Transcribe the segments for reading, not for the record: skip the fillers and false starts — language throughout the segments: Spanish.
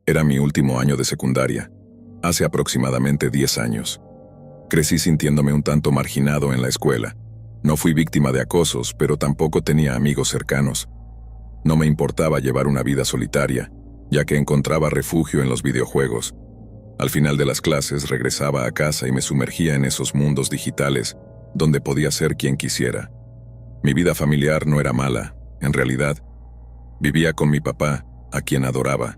Era mi último año de secundaria, hace aproximadamente 10 años. Crecí sintiéndome un tanto marginado en la escuela. No fui víctima de acosos, pero tampoco tenía amigos cercanos. No me importaba llevar una vida solitaria, ya que encontraba refugio en los videojuegos. Al final de las clases regresaba a casa y me sumergía en esos mundos digitales, donde podía ser quien quisiera. Mi vida familiar no era mala, en realidad. Vivía con mi papá, a quien adoraba.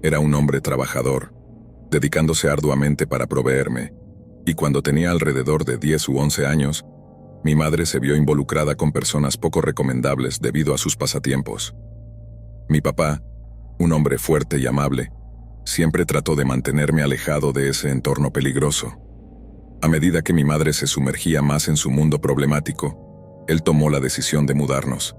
Era un hombre trabajador, dedicándose arduamente para proveerme, y cuando tenía alrededor de 10 u 11 años, mi madre se vio involucrada con personas poco recomendables debido a sus pasatiempos. Mi papá, un hombre fuerte y amable, siempre trató de mantenerme alejado de ese entorno peligroso. A medida que mi madre se sumergía más en su mundo problemático, él tomó la decisión de mudarnos.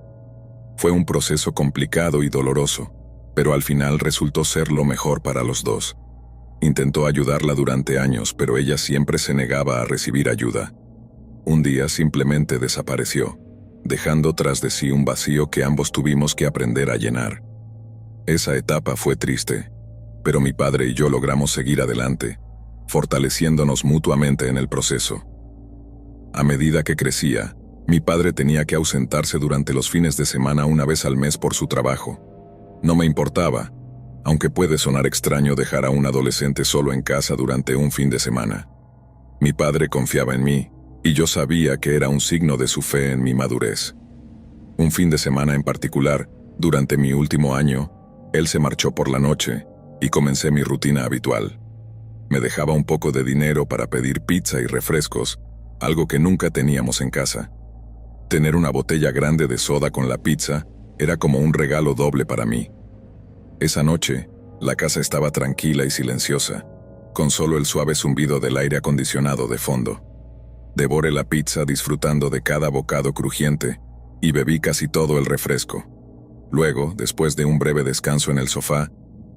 Fue un proceso complicado y doloroso, pero al final resultó ser lo mejor para los dos. Intentó ayudarla durante años, pero ella siempre se negaba a recibir ayuda. Un día simplemente desapareció, dejando tras de sí un vacío que ambos tuvimos que aprender a llenar. Esa etapa fue triste, pero mi padre y yo logramos seguir adelante, fortaleciéndonos mutuamente en el proceso. A medida que crecía, mi padre tenía que ausentarse durante los fines de semana una vez al mes por su trabajo. No me importaba, aunque puede sonar extraño dejar a un adolescente solo en casa durante un fin de semana. Mi padre confiaba en mí, y yo sabía que era un signo de su fe en mi madurez. Un fin de semana en particular, durante mi último año, él se marchó por la noche, y comencé mi rutina habitual. Me dejaba un poco de dinero para pedir pizza y refrescos, algo que nunca teníamos en casa. Tener una botella grande de soda con la pizza era como un regalo doble para mí. Esa noche, la casa estaba tranquila y silenciosa, con solo el suave zumbido del aire acondicionado de fondo. Devoré la pizza disfrutando de cada bocado crujiente y bebí casi todo el refresco. Luego, después de un breve descanso en el sofá,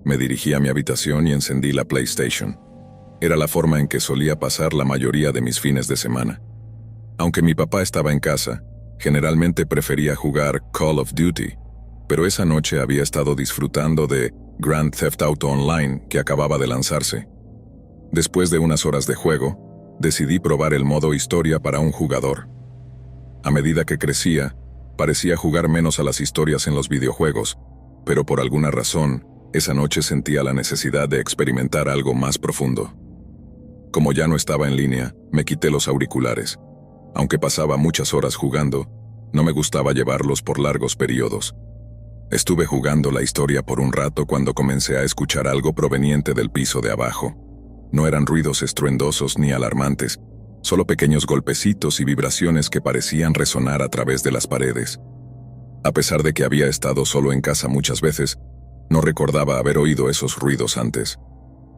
me dirigí a mi habitación y encendí la PlayStation. Era la forma en que solía pasar la mayoría de mis fines de semana. Aunque mi papá estaba en casa, generalmente prefería jugar Call of Duty, pero esa noche había estado disfrutando de Grand Theft Auto Online que acababa de lanzarse. Después de unas horas de juego, decidí probar el modo historia para un jugador. A medida que crecía, parecía jugar menos a las historias en los videojuegos, pero por alguna razón, esa noche sentía la necesidad de experimentar algo más profundo. Como ya no estaba en línea, me quité los auriculares. Aunque pasaba muchas horas jugando, no me gustaba llevarlos por largos periodos. Estuve jugando la historia por un rato cuando comencé a escuchar algo proveniente del piso de abajo. No eran ruidos estruendosos ni alarmantes, solo pequeños golpecitos y vibraciones que parecían resonar a través de las paredes. A pesar de que había estado solo en casa muchas veces, no recordaba haber oído esos ruidos antes.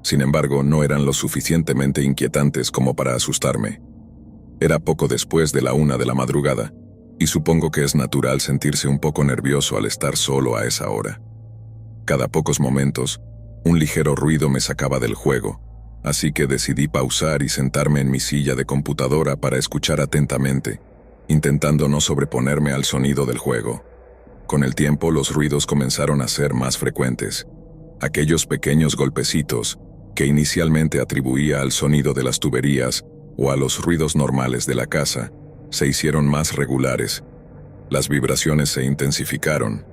Sin embargo, no eran lo suficientemente inquietantes como para asustarme. Era poco después de la 1 de la madrugada, y supongo que es natural sentirse un poco nervioso al estar solo a esa hora. Cada pocos momentos, un ligero ruido me sacaba del juego, así que decidí pausar y sentarme en mi silla de computadora para escuchar atentamente, intentando no sobreponerme al sonido del juego. Con el tiempo los ruidos comenzaron a ser más frecuentes. Aquellos pequeños golpecitos, que inicialmente atribuía al sonido de las tuberías o a los ruidos normales de la casa, se hicieron más regulares. Las vibraciones se intensificaron.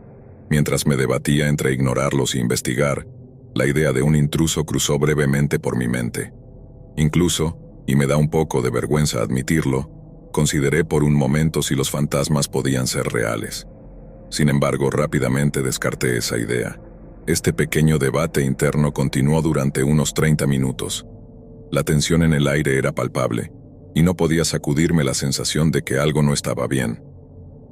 Mientras me debatía entre ignorarlos e investigar, la idea de un intruso cruzó brevemente por mi mente. Incluso, y me da un poco de vergüenza admitirlo, consideré por un momento si los fantasmas podían ser reales. Sin embargo, rápidamente descarté esa idea. Este pequeño debate interno continuó durante unos 30 minutos. La tensión en el aire era palpable, y no podía sacudirme la sensación de que algo no estaba bien.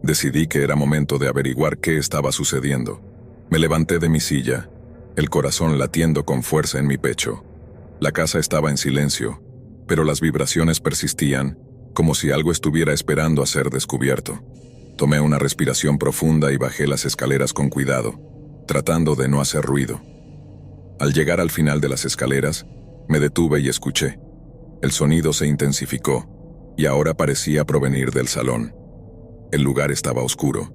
Decidí que era momento de averiguar qué estaba sucediendo. Me levanté de mi silla, el corazón latiendo con fuerza en mi pecho. La casa estaba en silencio, pero las vibraciones persistían, como si algo estuviera esperando a ser descubierto. Tomé una respiración profunda y bajé las escaleras con cuidado, tratando de no hacer ruido. Al llegar al final de las escaleras, me detuve y escuché. El sonido se intensificó, y ahora parecía provenir del salón. El lugar estaba oscuro,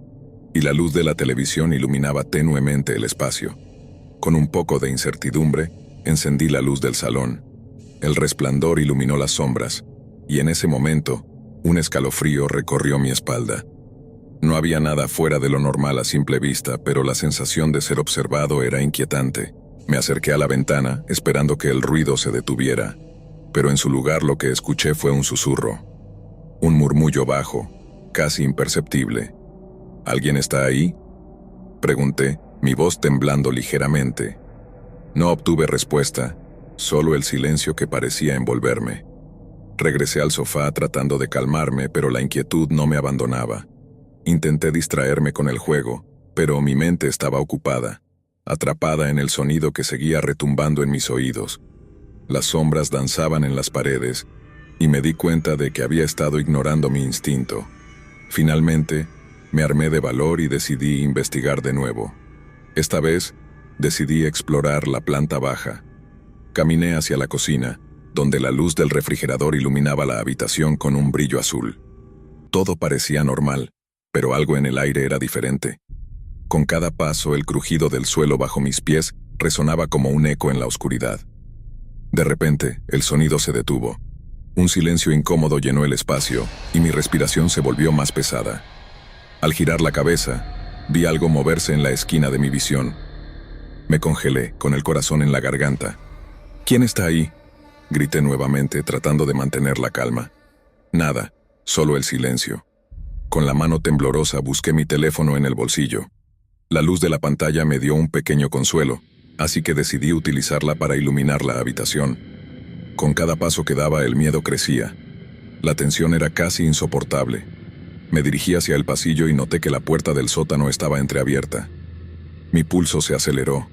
y la luz de la televisión iluminaba tenuemente el espacio. Con un poco de incertidumbre, encendí la luz del salón. El resplandor iluminó las sombras, y en ese momento, un escalofrío recorrió mi espalda. No había nada fuera de lo normal a simple vista, pero la sensación de ser observado era inquietante. Me acerqué a la ventana, esperando que el ruido se detuviera, pero en su lugar lo que escuché fue un susurro. Un murmullo bajo, casi imperceptible. ¿Alguien está ahí?, pregunté, mi voz temblando ligeramente. No obtuve respuesta, solo el silencio que parecía envolverme. Regresé al sofá tratando de calmarme, pero la inquietud no me abandonaba. Intenté distraerme con el juego, pero mi mente estaba ocupada, atrapada en el sonido que seguía retumbando en mis oídos. Las sombras danzaban en las paredes, y me di cuenta de que había estado ignorando mi instinto. Finalmente, me armé de valor y decidí investigar de nuevo. Esta vez, decidí explorar la planta baja. Caminé hacia la cocina, donde la luz del refrigerador iluminaba la habitación con un brillo azul. Todo parecía normal, pero algo en el aire era diferente. Con cada paso, el crujido del suelo bajo mis pies resonaba como un eco en la oscuridad. De repente, el sonido se detuvo. Un silencio incómodo llenó el espacio, y mi respiración se volvió más pesada. Al girar la cabeza, vi algo moverse en la esquina de mi visión. Me congelé, con el corazón en la garganta. ¿Quién está ahí?, grité nuevamente, tratando de mantener la calma. Nada, solo el silencio. Con la mano temblorosa busqué mi teléfono en el bolsillo. La luz de la pantalla me dio un pequeño consuelo, así que decidí utilizarla para iluminar la habitación. Con cada paso que daba, el miedo crecía. La tensión era casi insoportable. Me dirigí hacia el pasillo y noté que la puerta del sótano estaba entreabierta. Mi pulso se aceleró.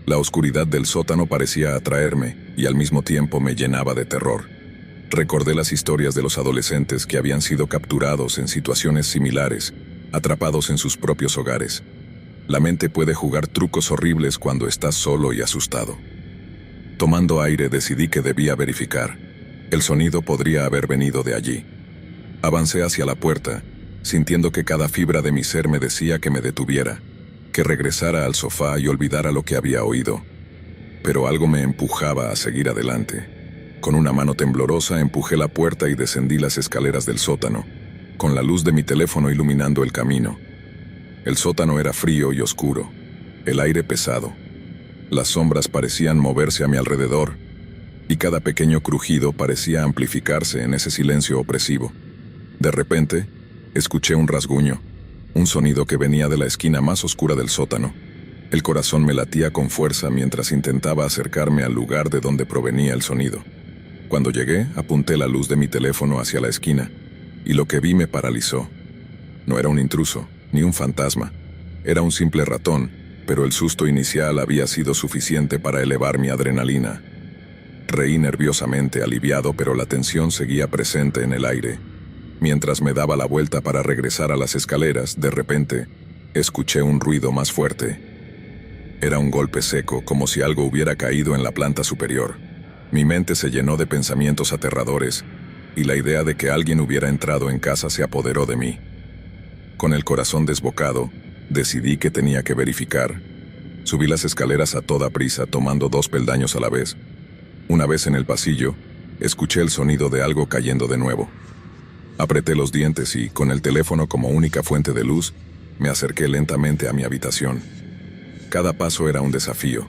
La oscuridad del sótano parecía atraerme y al mismo tiempo me llenaba de terror. Recordé las historias de los adolescentes que habían sido capturados en situaciones similares, atrapados en sus propios hogares. La mente puede jugar trucos horribles cuando estás solo y asustado. Tomando aire, decidí que debía verificar. El sonido podría haber venido de allí. Avancé hacia la puerta, sintiendo que cada fibra de mi ser me decía que me detuviera, que regresara al sofá y olvidara lo que había oído. Pero algo me empujaba a seguir adelante. Con una mano temblorosa empujé la puerta y descendí las escaleras del sótano, con la luz de mi teléfono iluminando el camino. El sótano era frío y oscuro, el aire pesado. Las sombras parecían moverse a mi alrededor, y cada pequeño crujido parecía amplificarse en ese silencio opresivo. De repente, escuché un rasguño, un sonido que venía de la esquina más oscura del sótano. El corazón me latía con fuerza mientras intentaba acercarme al lugar de donde provenía el sonido. Cuando llegué, apunté la luz de mi teléfono hacia la esquina, y lo que vi me paralizó. No era un intruso, ni un fantasma. Era un simple ratón, pero el susto inicial había sido suficiente para elevar mi adrenalina. Reí nerviosamente, aliviado, pero la tensión seguía presente en el aire. Mientras me daba la vuelta para regresar a las escaleras, de repente, escuché un ruido más fuerte. Era un golpe seco, como si algo hubiera caído en la planta superior. Mi mente se llenó de pensamientos aterradores, y la idea de que alguien hubiera entrado en casa se apoderó de mí. Con el corazón desbocado, decidí que tenía que verificar. Subí las escaleras a toda prisa, tomando 2 peldaños a la vez. Una vez en el pasillo, escuché el sonido de algo cayendo de nuevo. Apreté los dientes y, con el teléfono como única fuente de luz, me acerqué lentamente a mi habitación. Cada paso era un desafío,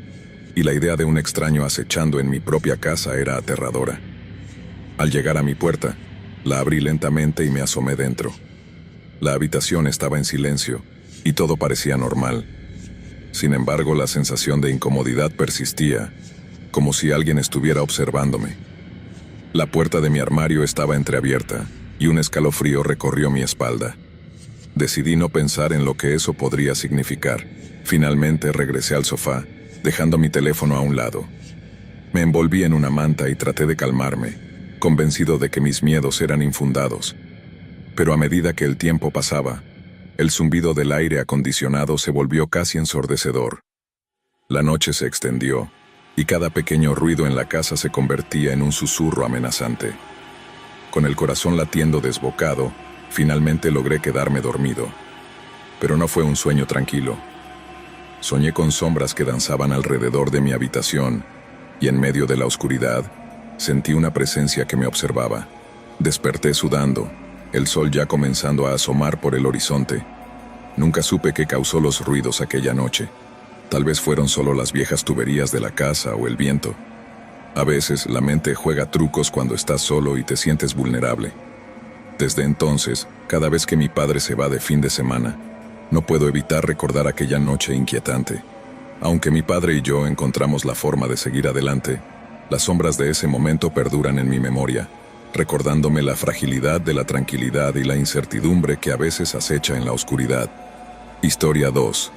y la idea de un extraño acechando en mi propia casa era aterradora. Al llegar a mi puerta, la abrí lentamente y me asomé dentro. La habitación estaba en silencio, y todo parecía normal. Sin embargo, la sensación de incomodidad persistía, como si alguien estuviera observándome. La puerta de mi armario estaba entreabierta, y un escalofrío recorrió mi espalda. Decidí no pensar en lo que eso podría significar. Finalmente regresé al sofá, dejando mi teléfono a un lado. Me envolví en una manta y traté de calmarme, convencido de que mis miedos eran infundados. Pero a medida que el tiempo pasaba, el zumbido del aire acondicionado se volvió casi ensordecedor. La noche se extendió, y cada pequeño ruido en la casa se convertía en un susurro amenazante. Con el corazón latiendo desbocado, finalmente logré quedarme dormido. Pero no fue un sueño tranquilo. Soñé con sombras que danzaban alrededor de mi habitación, y en medio de la oscuridad, sentí una presencia que me observaba. Desperté sudando, el sol ya comenzando a asomar por el horizonte. Nunca supe qué causó los ruidos aquella noche. Tal vez fueron solo las viejas tuberías de la casa o el viento. A veces la mente juega trucos cuando estás solo y te sientes vulnerable. Desde entonces, cada vez que mi padre se va de fin de semana, no puedo evitar recordar aquella noche inquietante. Aunque mi padre y yo encontramos la forma de seguir adelante, las sombras de ese momento perduran en mi memoria, recordándome la fragilidad de la tranquilidad y la incertidumbre que a veces acecha en la oscuridad. Historia 2.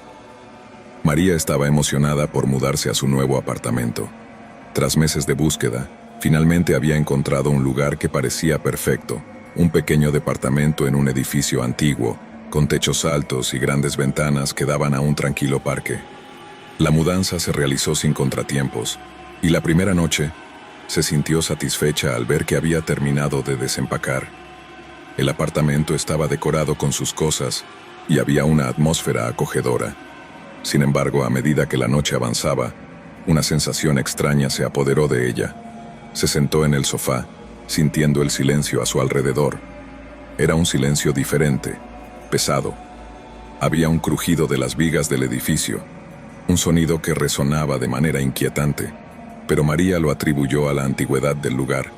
María estaba emocionada por mudarse a su nuevo apartamento. Tras meses de búsqueda, finalmente había encontrado un lugar que parecía perfecto, un pequeño departamento en un edificio antiguo, con techos altos y grandes ventanas que daban a un tranquilo parque. La mudanza se realizó sin contratiempos, y la primera noche se sintió satisfecha al ver que había terminado de desempacar. El apartamento estaba decorado con sus cosas y había una atmósfera acogedora. Sin embargo, a medida que la noche avanzaba, una sensación extraña se apoderó de ella. Se sentó en el sofá, sintiendo el silencio a su alrededor. Era un silencio diferente, pesado. Había un crujido de las vigas del edificio, un sonido que resonaba de manera inquietante, pero María lo atribuyó a la antigüedad del lugar.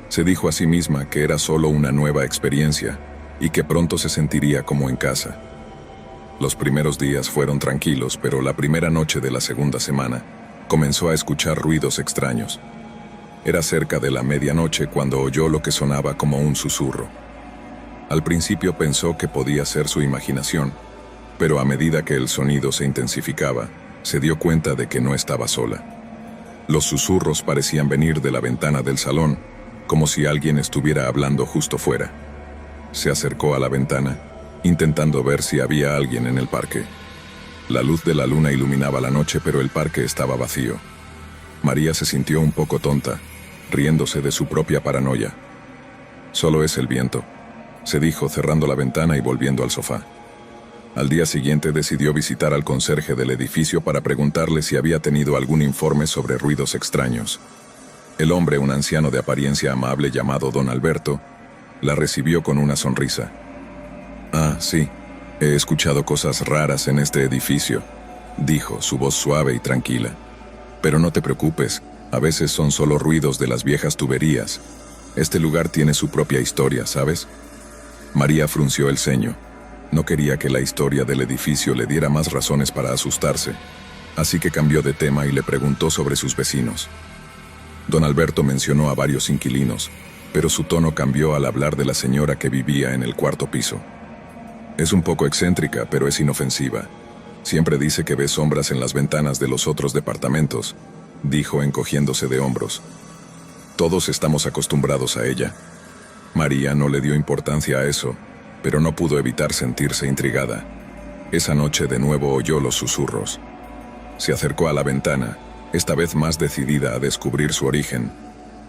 Se dijo a sí misma que era solo una nueva experiencia y que pronto se sentiría como en casa. Los primeros días fueron tranquilos, pero la primera noche de la segunda semana comenzó a escuchar ruidos extraños. Era cerca de la medianoche cuando oyó lo que sonaba como un susurro. Al principio pensó que podía ser su imaginación, pero a medida que el sonido se intensificaba, se dio cuenta de que no estaba sola. Los susurros parecían venir de la ventana del salón, como si alguien estuviera hablando justo fuera. Se acercó a la ventana, intentando ver si había alguien en el parque. La luz de la luna iluminaba la noche, pero el parque estaba vacío. María se sintió un poco tonta, riéndose de su propia paranoia. Solo es el viento, se dijo cerrando la ventana y volviendo al sofá. Al día siguiente decidió visitar al conserje del edificio para preguntarle si había tenido algún informe sobre ruidos extraños. El hombre, un anciano de apariencia amable llamado Don Alberto, la recibió con una sonrisa. «Ah, sí, he escuchado cosas raras en este edificio», dijo, su voz suave y tranquila. «Pero no te preocupes, a veces son solo ruidos de las viejas tuberías. Este lugar tiene su propia historia, ¿sabes?». María frunció el ceño. No quería que la historia del edificio le diera más razones para asustarse, así que cambió de tema y le preguntó sobre sus vecinos. Don Alberto mencionó a varios inquilinos, pero su tono cambió al hablar de la señora que vivía en el cuarto piso. «Es un poco excéntrica, pero es inofensiva. Siempre dice que ve sombras en las ventanas de los otros departamentos», dijo encogiéndose de hombros. «Todos estamos acostumbrados a ella». María no le dio importancia a eso, pero no pudo evitar sentirse intrigada. Esa noche de nuevo oyó los susurros. Se acercó a la ventana, esta vez más decidida a descubrir su origen.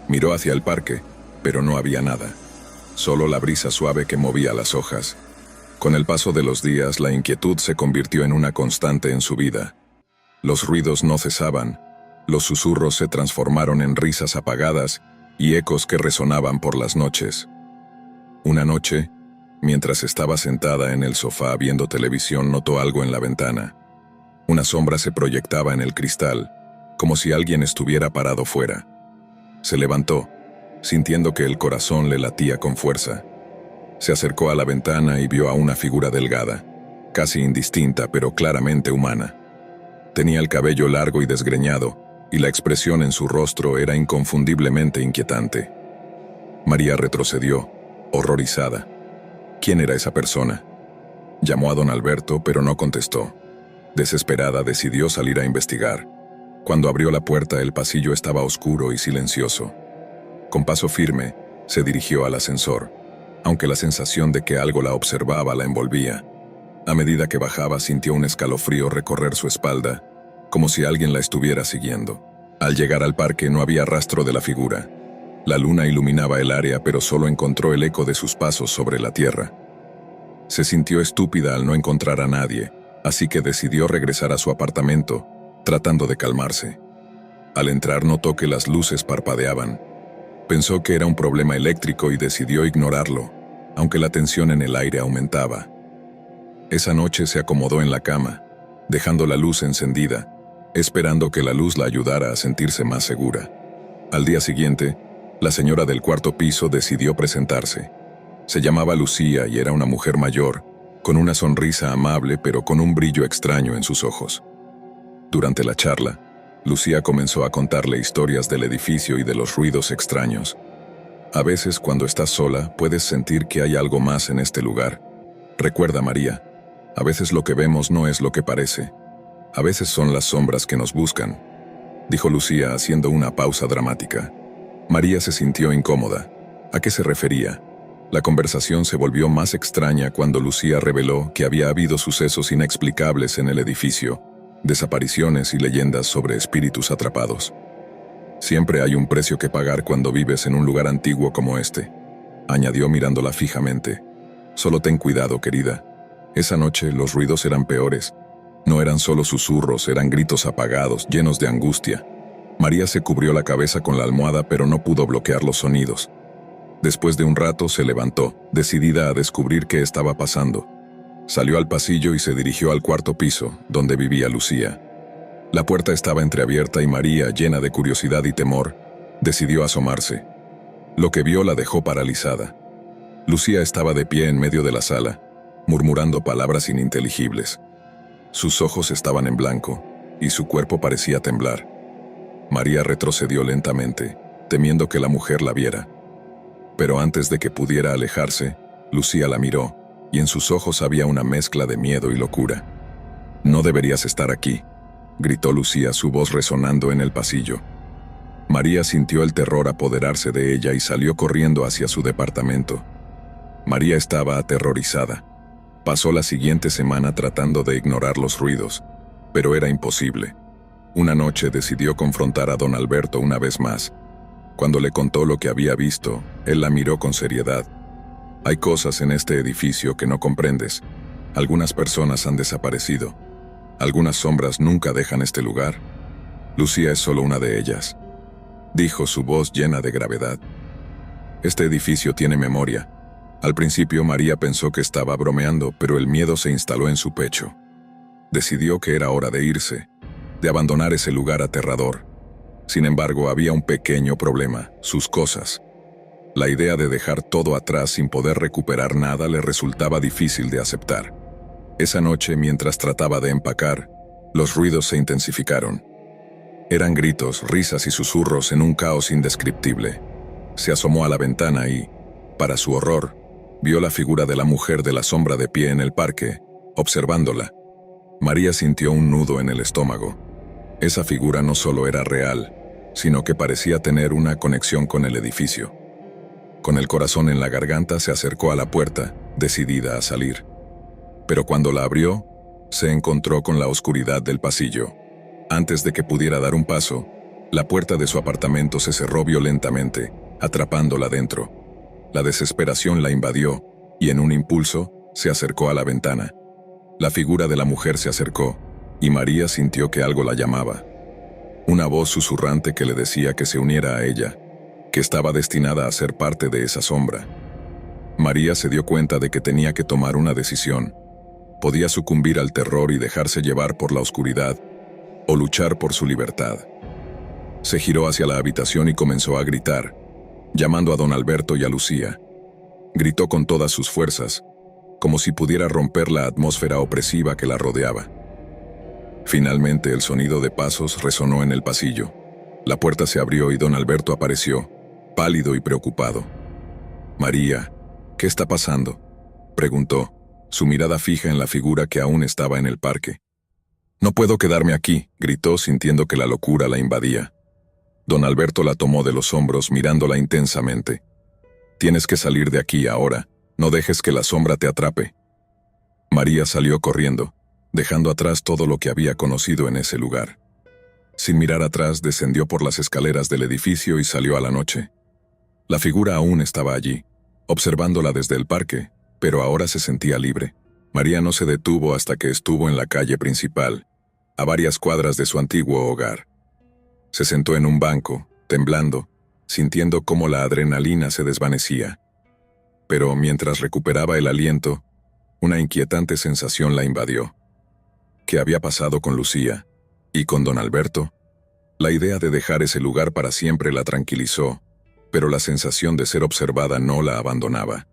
Miró hacia el parque, pero no había nada. Solo la brisa suave que movía las hojas. Con el paso de los días, la inquietud se convirtió en una constante en su vida. Los ruidos no cesaban, los susurros se transformaron en risas apagadas y ecos que resonaban por las noches. Una noche, mientras estaba sentada en el sofá viendo televisión, notó algo en la ventana. Una sombra se proyectaba en el cristal, como si alguien estuviera parado fuera. Se levantó, sintiendo que el corazón le latía con fuerza. Se acercó a la ventana y vio a una figura delgada, casi indistinta pero claramente humana. Tenía el cabello largo y desgreñado, y la expresión en su rostro era inconfundiblemente inquietante. María retrocedió, horrorizada. ¿Quién era esa persona? Llamó a don Alberto, pero no contestó. Desesperada, decidió salir a investigar. Cuando abrió la puerta, el pasillo estaba oscuro y silencioso. Con paso firme, se dirigió al ascensor, aunque la sensación de que algo la observaba la envolvía. A medida que bajaba, sintió un escalofrío recorrer su espalda, como si alguien la estuviera siguiendo. Al llegar al parque no había rastro de la figura. La luna iluminaba el área, pero solo encontró el eco de sus pasos sobre la tierra. Se sintió estúpida al no encontrar a nadie, así que decidió regresar a su apartamento, tratando de calmarse. Al entrar notó que las luces parpadeaban. Pensó que era un problema eléctrico y decidió ignorarlo, aunque la tensión en el aire aumentaba. Esa noche se acomodó en la cama, dejando la luz encendida, esperando que la luz la ayudara a sentirse más segura. Al día siguiente, la señora del cuarto piso decidió presentarse. Se llamaba Lucía y era una mujer mayor, con una sonrisa amable pero con un brillo extraño en sus ojos. Durante la charla, Lucía comenzó a contarle historias del edificio y de los ruidos extraños. A veces, cuando estás sola, puedes sentir que hay algo más en este lugar. Recuerda, María, a veces lo que vemos no es lo que parece. A veces son las sombras que nos buscan, dijo Lucía haciendo una pausa dramática. María se sintió incómoda. ¿A qué se refería? La conversación se volvió más extraña cuando Lucía reveló que había habido sucesos inexplicables en el edificio, desapariciones y leyendas sobre espíritus atrapados. Siempre hay un precio que pagar cuando vives en un lugar antiguo como este, añadió mirándola fijamente. Solo ten cuidado, querida. Esa noche los ruidos eran peores. No eran solo susurros, eran gritos apagados, llenos de angustia. María se cubrió la cabeza con la almohada, pero no pudo bloquear los sonidos. Después de un rato se levantó, decidida a descubrir qué estaba pasando. Salió al pasillo y se dirigió al cuarto piso, donde vivía Lucía. La puerta estaba entreabierta y María, llena de curiosidad y temor, decidió asomarse. Lo que vio la dejó paralizada. Lucía estaba de pie en medio de la sala, murmurando palabras ininteligibles. Sus ojos estaban en blanco, y su cuerpo parecía temblar. María retrocedió lentamente, temiendo que la mujer la viera. Pero antes de que pudiera alejarse, Lucía la miró, y en sus ojos había una mezcla de miedo y locura. «No deberías estar aquí», gritó Lucía, su voz resonando en el pasillo. María sintió el terror apoderarse de ella y salió corriendo hacia su departamento. María estaba aterrorizada. Pasó la siguiente semana tratando de ignorar los ruidos, pero era imposible. Una noche decidió confrontar a don Alberto una vez más. Cuando le contó lo que había visto, él la miró con seriedad. «Hay cosas en este edificio que no comprendes. Algunas personas han desaparecido. Algunas sombras nunca dejan este lugar. Lucía es solo una de ellas», dijo, su voz llena de gravedad. «Este edificio tiene memoria». Al principio María pensó que estaba bromeando, pero el miedo se instaló en su pecho. Decidió que era hora de irse, de abandonar ese lugar aterrador. Sin embargo, había un pequeño problema: sus cosas. La idea de dejar todo atrás sin poder recuperar nada le resultaba difícil de aceptar. Esa noche, mientras trataba de empacar, los ruidos se intensificaron. Eran gritos, risas y susurros en un caos indescriptible. Se asomó a la ventana y, para su horror, vio la figura de la mujer de la sombra de pie en el parque, observándola. María sintió un nudo en el estómago. Esa figura no solo era real, sino que parecía tener una conexión con el edificio. Con el corazón en la garganta se acercó a la puerta, decidida a salir. Pero cuando la abrió, se encontró con la oscuridad del pasillo. Antes de que pudiera dar un paso, la puerta de su apartamento se cerró violentamente, atrapándola dentro. La desesperación la invadió, y en un impulso, se acercó a la ventana. La figura de la mujer se acercó, y María sintió que algo la llamaba. Una voz susurrante que le decía que se uniera a ella, que estaba destinada a ser parte de esa sombra. María se dio cuenta de que tenía que tomar una decisión. Podía sucumbir al terror y dejarse llevar por la oscuridad, o luchar por su libertad. Se giró hacia la habitación y comenzó a gritar, llamando a don Alberto y a Lucía. Gritó con todas sus fuerzas, como si pudiera romper la atmósfera opresiva que la rodeaba. Finalmente el sonido de pasos resonó en el pasillo. La puerta se abrió y don Alberto apareció, pálido y preocupado. «María, ¿qué está pasando?», preguntó, su mirada fija en la figura que aún estaba en el parque. «No puedo quedarme aquí», gritó, sintiendo que la locura la invadía. Don Alberto la tomó de los hombros, mirándola intensamente. «Tienes que salir de aquí ahora, no dejes que la sombra te atrape». María salió corriendo, dejando atrás todo lo que había conocido en ese lugar. Sin mirar atrás, descendió por las escaleras del edificio y salió a la noche. La figura aún estaba allí, observándola desde el parque, pero ahora se sentía libre. María no se detuvo hasta que estuvo en la calle principal, a varias cuadras de su antiguo hogar. Se sentó en un banco, temblando, sintiendo cómo la adrenalina se desvanecía. Pero mientras recuperaba el aliento, una inquietante sensación la invadió. ¿Qué había pasado con Lucía? ¿Y con don Alberto? La idea de dejar ese lugar para siempre la tranquilizó, pero la sensación de ser observada no la abandonaba.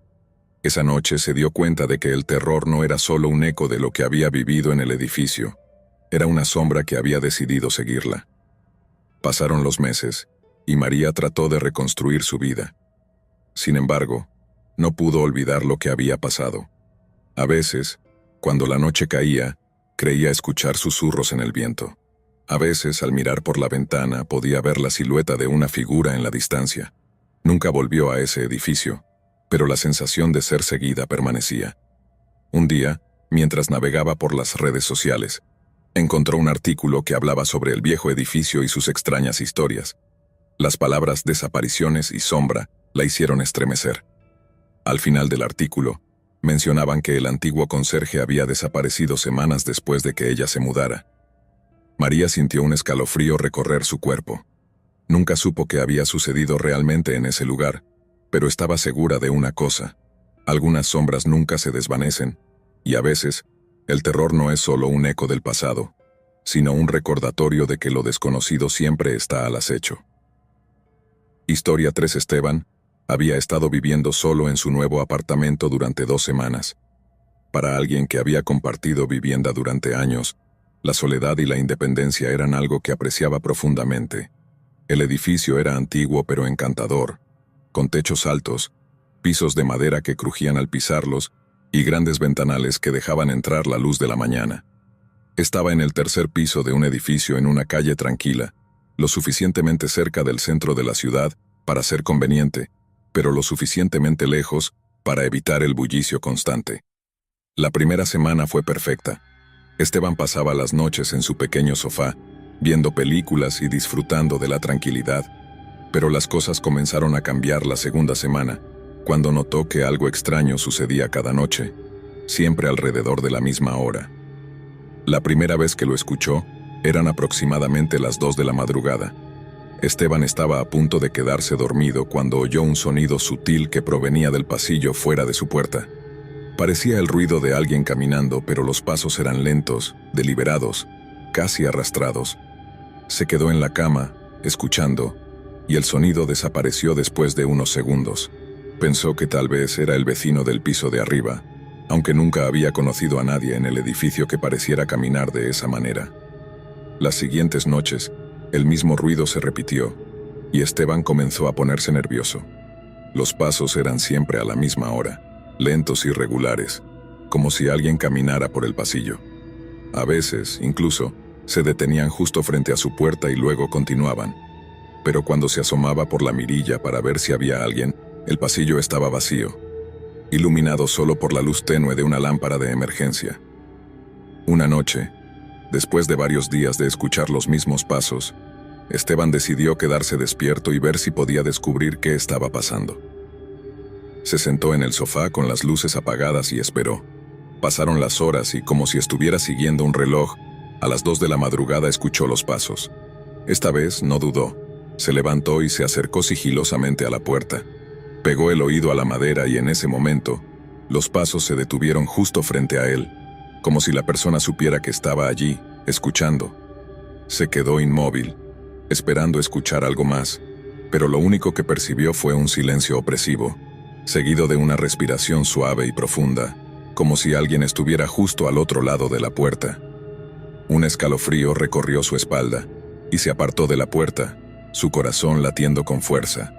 Esa noche se dio cuenta de que el terror no era solo un eco de lo que había vivido en el edificio, era una sombra que había decidido seguirla. Pasaron los meses, y María trató de reconstruir su vida. Sin embargo, no pudo olvidar lo que había pasado. A veces, cuando la noche caía, creía escuchar susurros en el viento. A veces, al mirar por la ventana, podía ver la silueta de una figura en la distancia. Nunca volvió a ese edificio, pero la sensación de ser seguida permanecía. Un día, mientras navegaba por las redes sociales, encontró un artículo que hablaba sobre el viejo edificio y sus extrañas historias. Las palabras desapariciones y sombra la hicieron estremecer. Al final del artículo, mencionaban que el antiguo conserje había desaparecido semanas después de que ella se mudara. María sintió un escalofrío recorrer su cuerpo. Nunca supo qué había sucedido realmente en ese lugar, pero estaba segura de una cosa: algunas sombras nunca se desvanecen, y a veces, el terror no es solo un eco del pasado, sino un recordatorio de que lo desconocido siempre está al acecho. Historia 3. Esteban había estado viviendo solo en su nuevo apartamento durante 2 semanas. Para alguien que había compartido vivienda durante años, la soledad y la independencia eran algo que apreciaba profundamente. El edificio era antiguo pero encantador, con techos altos, pisos de madera que crujían al pisarlos y grandes ventanales que dejaban entrar la luz de la mañana. Estaba en el 3er piso de un edificio en una calle tranquila, lo suficientemente cerca del centro de la ciudad para ser conveniente, pero lo suficientemente lejos para evitar el bullicio constante. La primera semana fue perfecta. Esteban pasaba las noches en su pequeño sofá, viendo películas y disfrutando de la tranquilidad, pero las cosas comenzaron a cambiar la segunda semana, cuando notó que algo extraño sucedía cada noche, siempre alrededor de la misma hora. La primera vez que lo escuchó, eran aproximadamente las 2 de la madrugada. Esteban estaba a punto de quedarse dormido cuando oyó un sonido sutil que provenía del pasillo fuera de su puerta. Parecía el ruido de alguien caminando, pero los pasos eran lentos, deliberados, casi arrastrados. Se quedó en la cama, escuchando, y el sonido desapareció después de unos segundos. Pensó que tal vez era el vecino del piso de arriba, aunque nunca había conocido a nadie en el edificio que pareciera caminar de esa manera. Las siguientes noches, el mismo ruido se repitió, y Esteban comenzó a ponerse nervioso. Los pasos eran siempre a la misma hora, lentos y regulares, como si alguien caminara por el pasillo. A veces, incluso, se detenían justo frente a su puerta y luego continuaban. Pero cuando se asomaba por la mirilla para ver si había alguien, el pasillo estaba vacío, iluminado solo por la luz tenue de una lámpara de emergencia. Una noche, después de varios días de escuchar los mismos pasos, Esteban decidió quedarse despierto y ver si podía descubrir qué estaba pasando. Se sentó en el sofá con las luces apagadas y esperó. Pasaron las horas y, como si estuviera siguiendo un reloj, a las 2 de la madrugada escuchó los pasos. Esta vez no dudó. Se levantó y se acercó sigilosamente a la puerta. Pegó el oído a la madera y en ese momento, los pasos se detuvieron justo frente a él, como si la persona supiera que estaba allí, escuchando. Se quedó inmóvil, esperando escuchar algo más, pero lo único que percibió fue un silencio opresivo, seguido de una respiración suave y profunda, como si alguien estuviera justo al otro lado de la puerta. Un escalofrío recorrió su espalda, y se apartó de la puerta, su corazón latiendo con fuerza.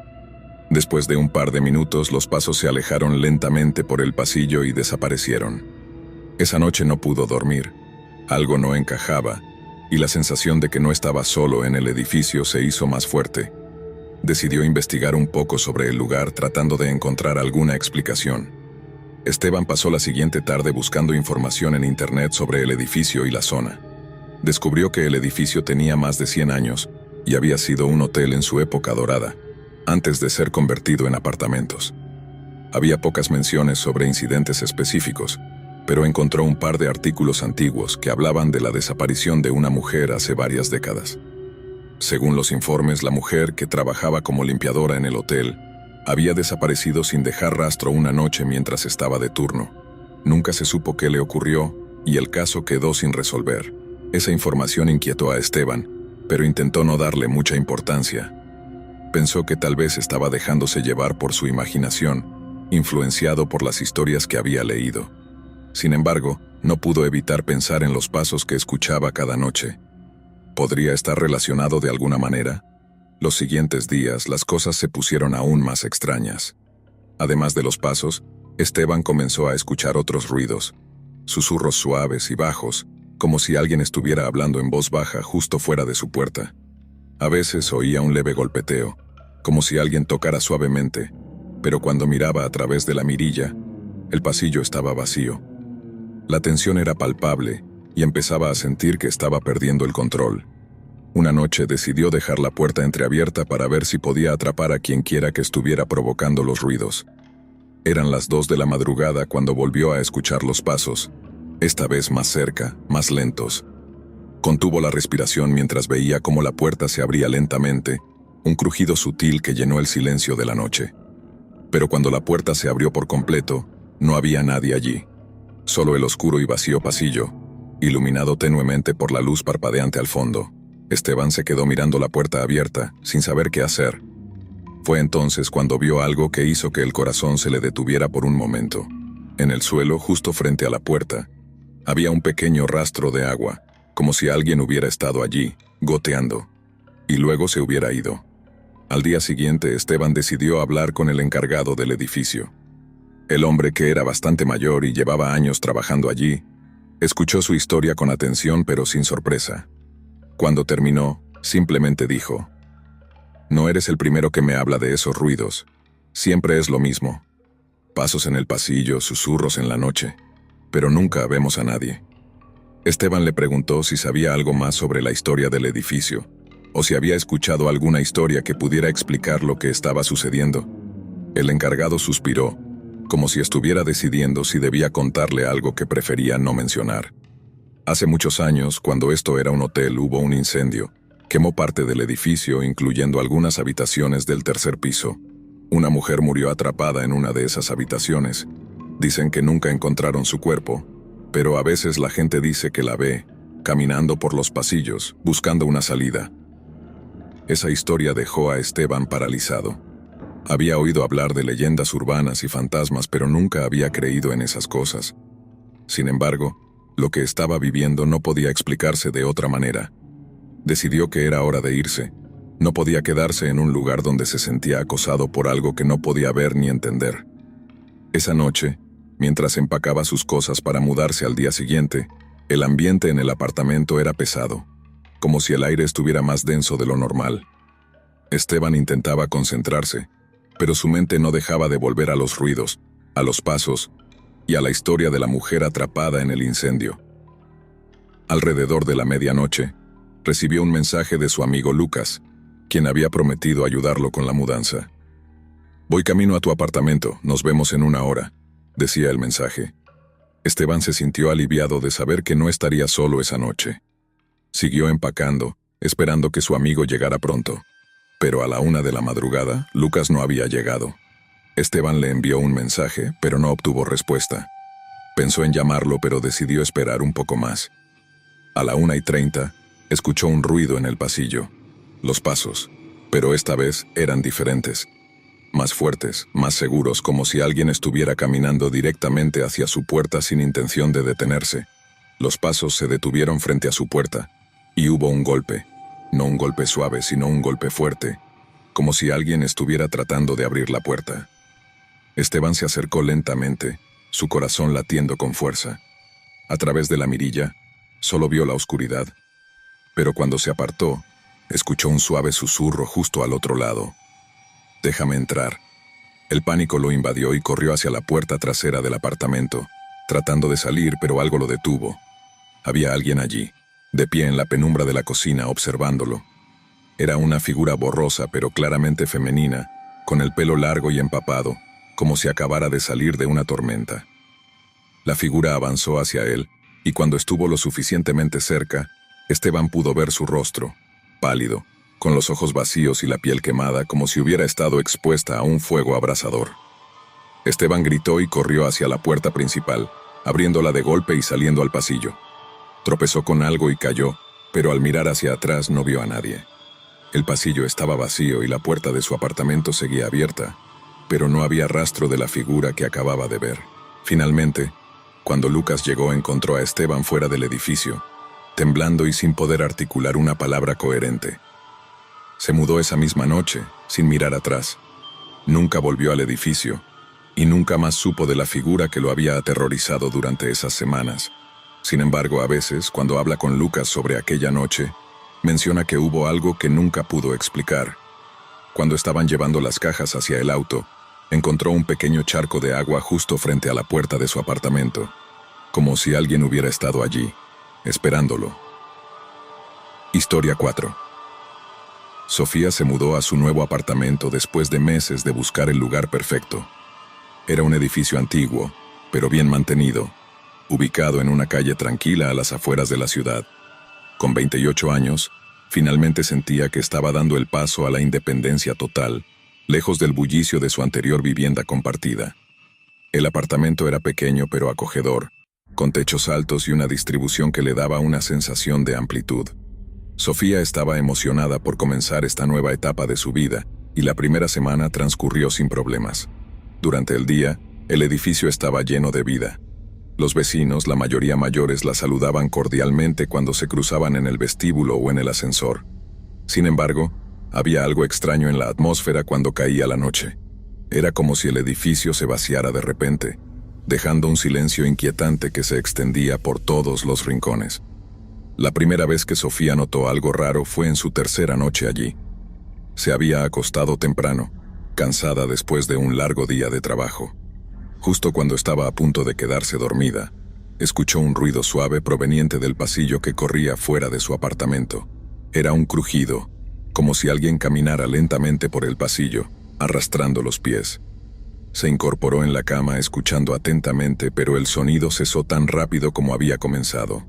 Después de un par de minutos, los pasos se alejaron lentamente por el pasillo y desaparecieron. Esa noche no pudo dormir. Algo no encajaba, y la sensación de que no estaba solo en el edificio se hizo más fuerte. Decidió investigar un poco sobre el lugar tratando de encontrar alguna explicación. Esteban pasó la siguiente tarde buscando información en internet sobre el edificio y la zona. Descubrió que el edificio tenía más de 100 años y había sido un hotel en su época dorada, antes de ser convertido en apartamentos. Había pocas menciones sobre incidentes específicos, pero encontró un par de artículos antiguos que hablaban de la desaparición de una mujer hace varias décadas. Según los informes, la mujer, que trabajaba como limpiadora en el hotel, había desaparecido sin dejar rastro una noche mientras estaba de turno. Nunca se supo qué le ocurrió y el caso quedó sin resolver. Esa información inquietó a Esteban, pero intentó no darle mucha importancia. Pensó que tal vez estaba dejándose llevar por su imaginación, influenciado por las historias que había leído. Sin embargo, no pudo evitar pensar en los pasos que escuchaba cada noche. ¿Podría estar relacionado de alguna manera? Los siguientes días, las cosas se pusieron aún más extrañas. Además de los pasos, Esteban comenzó a escuchar otros ruidos, susurros suaves y bajos, como si alguien estuviera hablando en voz baja justo fuera de su puerta. A veces oía un leve golpeteo, como si alguien tocara suavemente, pero cuando miraba a través de la mirilla, el pasillo estaba vacío. La tensión era palpable y empezaba a sentir que estaba perdiendo el control. Una noche decidió dejar la puerta entreabierta para ver si podía atrapar a quien quiera que estuviera provocando los ruidos. Eran las 2 de la madrugada cuando volvió a escuchar los pasos, esta vez más cerca, más lentos. Contuvo la respiración mientras veía cómo la puerta se abría lentamente, un crujido sutil que llenó el silencio de la noche. Pero cuando la puerta se abrió por completo, no había nadie allí. Solo el oscuro y vacío pasillo, iluminado tenuemente por la luz parpadeante al fondo. Esteban se quedó mirando la puerta abierta, sin saber qué hacer. Fue entonces cuando vio algo que hizo que el corazón se le detuviera por un momento. En el suelo, justo frente a la puerta, había un pequeño rastro de agua, como si alguien hubiera estado allí, goteando, y luego se hubiera ido. Al día siguiente, Esteban decidió hablar con el encargado del edificio. El hombre, que era bastante mayor y llevaba años trabajando allí, escuchó su historia con atención pero sin sorpresa. Cuando terminó, simplemente dijo: «No eres el primero que me habla de esos ruidos. Siempre es lo mismo. Pasos en el pasillo, susurros en la noche, pero nunca vemos a nadie». Esteban le preguntó si sabía algo más sobre la historia del edificio, o si había escuchado alguna historia que pudiera explicar lo que estaba sucediendo. El encargado suspiró, como si estuviera decidiendo si debía contarle algo que prefería no mencionar. Hace muchos años, cuando esto era un hotel, hubo un incendio. Quemó parte del edificio, incluyendo algunas habitaciones del tercer piso. Una mujer murió atrapada en una de esas habitaciones. Dicen que nunca encontraron su cuerpo, pero a veces la gente dice que la ve, caminando por los pasillos, buscando una salida. Esa historia dejó a Esteban paralizado. Había oído hablar de leyendas urbanas y fantasmas, pero nunca había creído en esas cosas. Sin embargo, lo que estaba viviendo no podía explicarse de otra manera. Decidió que era hora de irse. No podía quedarse en un lugar donde se sentía acosado por algo que no podía ver ni entender. Esa noche, mientras empacaba sus cosas para mudarse al día siguiente, el ambiente en el apartamento era pesado, como si el aire estuviera más denso de lo normal. Esteban intentaba concentrarse, pero su mente no dejaba de volver a los ruidos, a los pasos y a la historia de la mujer atrapada en el incendio. Alrededor de la medianoche, recibió un mensaje de su amigo Lucas, quien había prometido ayudarlo con la mudanza. «Voy camino a tu apartamento, nos vemos en 1 hora», decía el mensaje. Esteban se sintió aliviado de saber que no estaría solo esa noche. Siguió empacando, esperando que su amigo llegara pronto. Pero a la 1 de la madrugada, Lucas no había llegado. Esteban le envió un mensaje, pero no obtuvo respuesta. Pensó en llamarlo, pero decidió esperar un poco más. A la 1:30, escuchó un ruido en el pasillo. Los pasos, pero esta vez eran diferentes. Más fuertes, más seguros, como si alguien estuviera caminando directamente hacia su puerta sin intención de detenerse. Los pasos se detuvieron frente a su puerta, y hubo un golpe. No un golpe suave, sino un golpe fuerte, como si alguien estuviera tratando de abrir la puerta. Esteban se acercó lentamente, su corazón latiendo con fuerza. A través de la mirilla, solo vio la oscuridad. Pero cuando se apartó, escuchó un suave susurro justo al otro lado. «Déjame entrar». El pánico lo invadió y corrió hacia la puerta trasera del apartamento, tratando de salir, pero algo lo detuvo. Había alguien allí, de pie en la penumbra de la cocina, observándolo. Era una figura borrosa pero claramente femenina, con el pelo largo y empapado, como si acabara de salir de una tormenta. La figura avanzó hacia él, y cuando estuvo lo suficientemente cerca, Esteban pudo ver su rostro, pálido, con los ojos vacíos y la piel quemada como si hubiera estado expuesta a un fuego abrasador. Esteban gritó y corrió hacia la puerta principal, abriéndola de golpe y saliendo al pasillo. Tropezó con algo y cayó, pero al mirar hacia atrás no vio a nadie. El pasillo estaba vacío y la puerta de su apartamento seguía abierta, pero no había rastro de la figura que acababa de ver. Finalmente, cuando Lucas llegó, encontró a Esteban fuera del edificio, temblando y sin poder articular una palabra coherente. Se mudó esa misma noche, sin mirar atrás. Nunca volvió al edificio, y nunca más supo de la figura que lo había aterrorizado durante esas semanas. Sin embargo, a veces, cuando habla con Lucas sobre aquella noche, menciona que hubo algo que nunca pudo explicar. Cuando estaban llevando las cajas hacia el auto, encontró un pequeño charco de agua justo frente a la puerta de su apartamento, como si alguien hubiera estado allí, esperándolo. Historia 4. Sofía se mudó a su nuevo apartamento después de meses de buscar el lugar perfecto. Era un edificio antiguo, pero bien mantenido, ubicado en una calle tranquila a las afueras de la ciudad. Con 28 años, finalmente sentía que estaba dando el paso a la independencia total, lejos del bullicio de su anterior vivienda compartida. El apartamento era pequeño pero acogedor, con techos altos y una distribución que le daba una sensación de amplitud. Sofía estaba emocionada por comenzar esta nueva etapa de su vida, y la primera semana transcurrió sin problemas. Durante el día, el edificio estaba lleno de vida. Los vecinos, la mayoría mayores, la saludaban cordialmente cuando se cruzaban en el vestíbulo o en el ascensor. Sin embargo, había algo extraño en la atmósfera cuando caía la noche. Era como si el edificio se vaciara de repente, dejando un silencio inquietante que se extendía por todos los rincones. La primera vez que Sofía notó algo raro fue en su tercera noche allí. Se había acostado temprano, cansada después de un largo día de trabajo. Justo cuando estaba a punto de quedarse dormida, escuchó un ruido suave proveniente del pasillo que corría fuera de su apartamento. Era un crujido, como si alguien caminara lentamente por el pasillo, arrastrando los pies. Se incorporó en la cama escuchando atentamente, pero el sonido cesó tan rápido como había comenzado.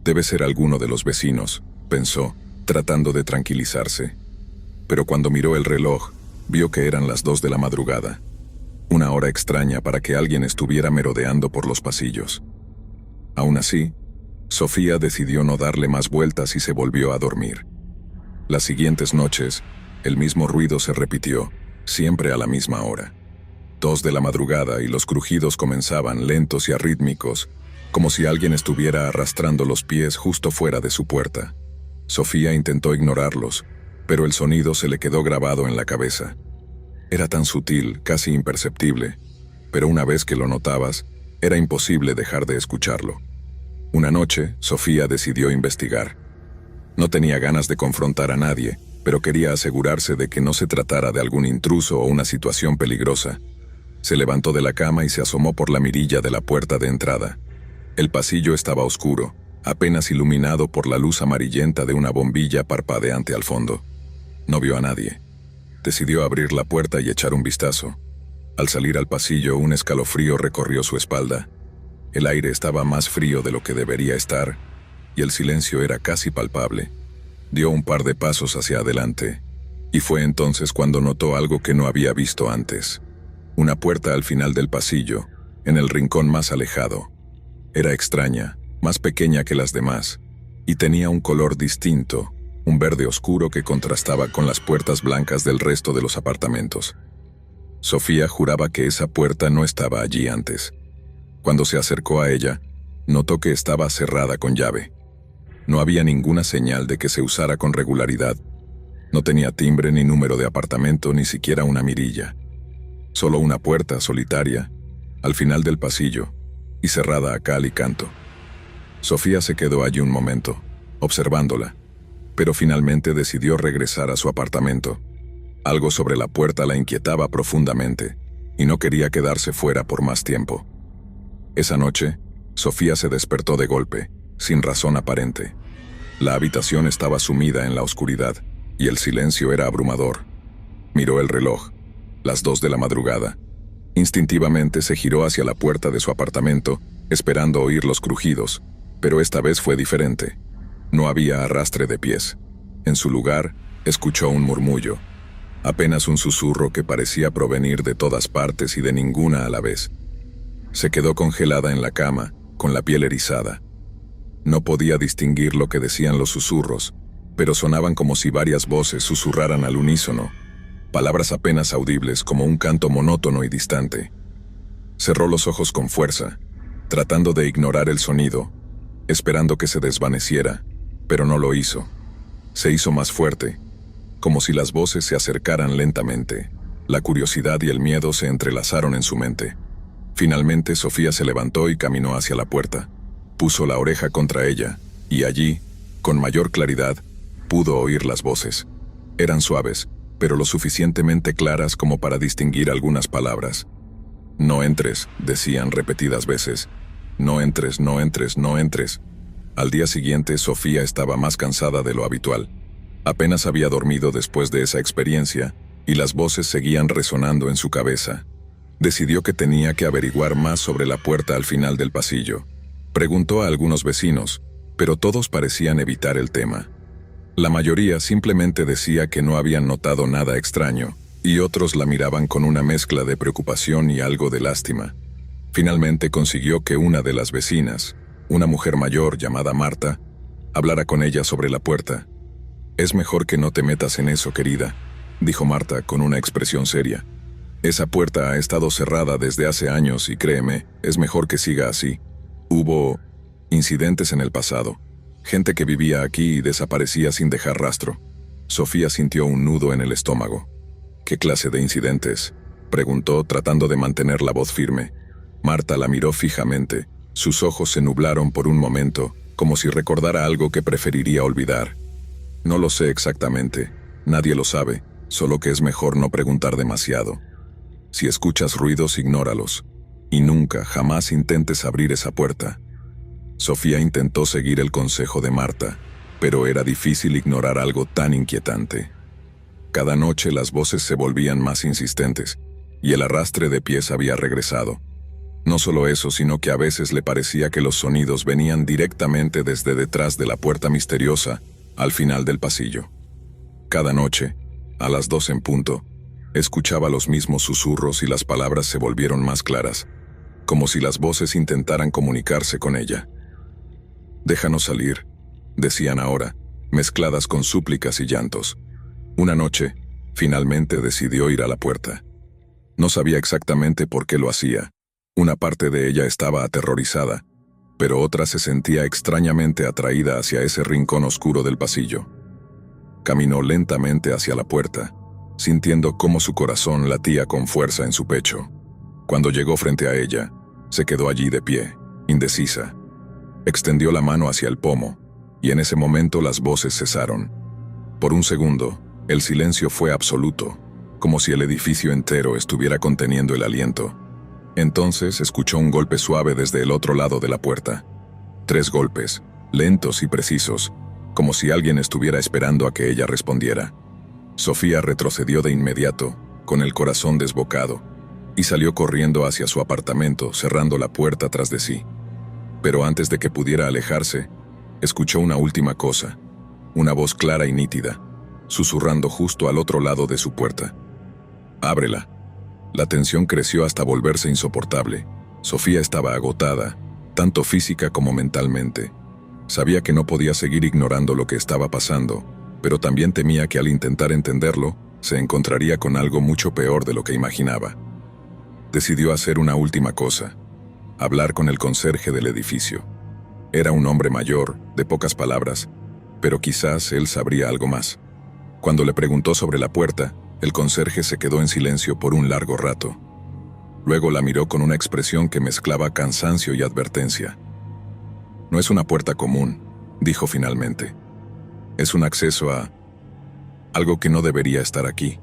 Debe ser alguno de los vecinos, pensó, tratando de tranquilizarse. Pero cuando miró el reloj, vio que eran las 2 de la madrugada. Una hora extraña para que alguien estuviera merodeando por los pasillos. Aún así, Sofía decidió no darle más vueltas y se volvió a dormir. Las siguientes noches, el mismo ruido se repitió, siempre a la misma hora. 2 de la madrugada y los crujidos comenzaban lentos y arrítmicos, como si alguien estuviera arrastrando los pies justo fuera de su puerta. Sofía intentó ignorarlos, pero el sonido se le quedó grabado en la cabeza. Era tan sutil, casi imperceptible, pero una vez que lo notabas, era imposible dejar de escucharlo. Una noche, Sofía decidió investigar. No tenía ganas de confrontar a nadie, pero quería asegurarse de que no se tratara de algún intruso o una situación peligrosa. Se levantó de la cama y se asomó por la mirilla de la puerta de entrada. El pasillo estaba oscuro, apenas iluminado por la luz amarillenta de una bombilla parpadeante al fondo. No vio a nadie. Decidió abrir la puerta y echar un vistazo. Al salir al pasillo, un escalofrío recorrió su espalda. El aire estaba más frío de lo que debería estar, y el silencio era casi palpable. Dio un par de pasos hacia adelante, y fue entonces cuando notó algo que no había visto antes. Una puerta al final del pasillo, en el rincón más alejado. Era extraña, más pequeña que las demás, y tenía un color distinto, un verde oscuro que contrastaba con las puertas blancas del resto de los apartamentos. Sofía juraba que esa puerta no estaba allí antes. Cuando se acercó a ella, notó que estaba cerrada con llave. No había ninguna señal de que se usara con regularidad. No tenía timbre ni número de apartamento, ni siquiera una mirilla. Solo una puerta solitaria, al final del pasillo, y cerrada a cal y canto. Sofía se quedó allí un momento, observándola, pero finalmente decidió regresar a su apartamento. Algo sobre la puerta la inquietaba profundamente, y no quería quedarse fuera por más tiempo. Esa noche, Sofía se despertó de golpe, sin razón aparente. La habitación estaba sumida en la oscuridad, y el silencio era abrumador. Miró el reloj, las 2 de la madrugada. Instintivamente se giró hacia la puerta de su apartamento, esperando oír los crujidos, pero esta vez fue diferente. No había arrastre de pies. En su lugar, escuchó un murmullo, apenas un susurro que parecía provenir de todas partes y de ninguna a la vez. Se quedó congelada en la cama, con la piel erizada. No podía distinguir lo que decían los susurros, pero sonaban como si varias voces susurraran al unísono, palabras apenas audibles como un canto monótono y distante. Cerró los ojos con fuerza, tratando de ignorar el sonido, esperando que se desvaneciera, pero no lo hizo. Se hizo más fuerte, como si las voces se acercaran lentamente. La curiosidad y el miedo se entrelazaron en su mente. Finalmente, Sofía se levantó y caminó hacia la puerta. Puso la oreja contra ella, y allí, con mayor claridad, pudo oír las voces. Eran suaves, pero lo suficientemente claras como para distinguir algunas palabras. «No entres», decían repetidas veces. «No entres, no entres, no entres». Al día siguiente, Sofía estaba más cansada de lo habitual. Apenas había dormido después de esa experiencia, y las voces seguían resonando en su cabeza. Decidió que tenía que averiguar más sobre la puerta al final del pasillo. Preguntó a algunos vecinos, pero todos parecían evitar el tema. La mayoría simplemente decía que no habían notado nada extraño, y otros la miraban con una mezcla de preocupación y algo de lástima. Finalmente consiguió que una de las vecinas, una mujer mayor llamada Marta, hablara con ella sobre la puerta. «Es mejor que no te metas en eso, querida», dijo Marta con una expresión seria. «Esa puerta ha estado cerrada desde hace años y créeme, es mejor que siga así. Hubo incidentes en el pasado, gente que vivía aquí y desaparecía sin dejar rastro». Sofía sintió un nudo en el estómago. «¿Qué clase de incidentes?», preguntó tratando de mantener la voz firme. Marta la miró fijamente. Sus ojos se nublaron por un momento, como si recordara algo que preferiría olvidar. «No lo sé exactamente, nadie lo sabe, solo que es mejor no preguntar demasiado. Si escuchas ruidos, ignóralos, y nunca, jamás intentes abrir esa puerta». Sofía intentó seguir el consejo de Marta, pero era difícil ignorar algo tan inquietante. Cada noche las voces se volvían más insistentes, y el arrastre de pies había regresado. No solo eso, sino que a veces le parecía que los sonidos venían directamente desde detrás de la puerta misteriosa, al final del pasillo. Cada noche, a las 2 en punto, escuchaba los mismos susurros y las palabras se volvieron más claras, como si las voces intentaran comunicarse con ella. «Déjanos salir», decían ahora, mezcladas con súplicas y llantos. Una noche, finalmente decidió ir a la puerta. No sabía exactamente por qué lo hacía. Una parte de ella estaba aterrorizada, pero otra se sentía extrañamente atraída hacia ese rincón oscuro del pasillo. Caminó lentamente hacia la puerta, sintiendo cómo su corazón latía con fuerza en su pecho. Cuando llegó frente a ella, se quedó allí de pie, indecisa. Extendió la mano hacia el pomo, y en ese momento las voces cesaron. Por un segundo, el silencio fue absoluto, como si el edificio entero estuviera conteniendo el aliento. Entonces escuchó un golpe suave desde el otro lado de la puerta. 3 golpes, lentos y precisos, como si alguien estuviera esperando a que ella respondiera. Sofía retrocedió de inmediato, con el corazón desbocado, y salió corriendo hacia su apartamento, cerrando la puerta tras de sí. Pero antes de que pudiera alejarse, escuchó una última cosa, una voz clara y nítida, susurrando justo al otro lado de su puerta. «Ábrela». La tensión creció hasta volverse insoportable. Sofía estaba agotada, tanto física como mentalmente. Sabía que no podía seguir ignorando lo que estaba pasando, pero también temía que al intentar entenderlo, se encontraría con algo mucho peor de lo que imaginaba. Decidió hacer una última cosa: hablar con el conserje del edificio. Era un hombre mayor, de pocas palabras, pero quizás él sabría algo más. Cuando le preguntó sobre la puerta, el conserje se quedó en silencio por un largo rato. Luego la miró con una expresión que mezclaba cansancio y advertencia. «No es una puerta común», dijo finalmente. «Es un acceso a algo que no debería estar aquí.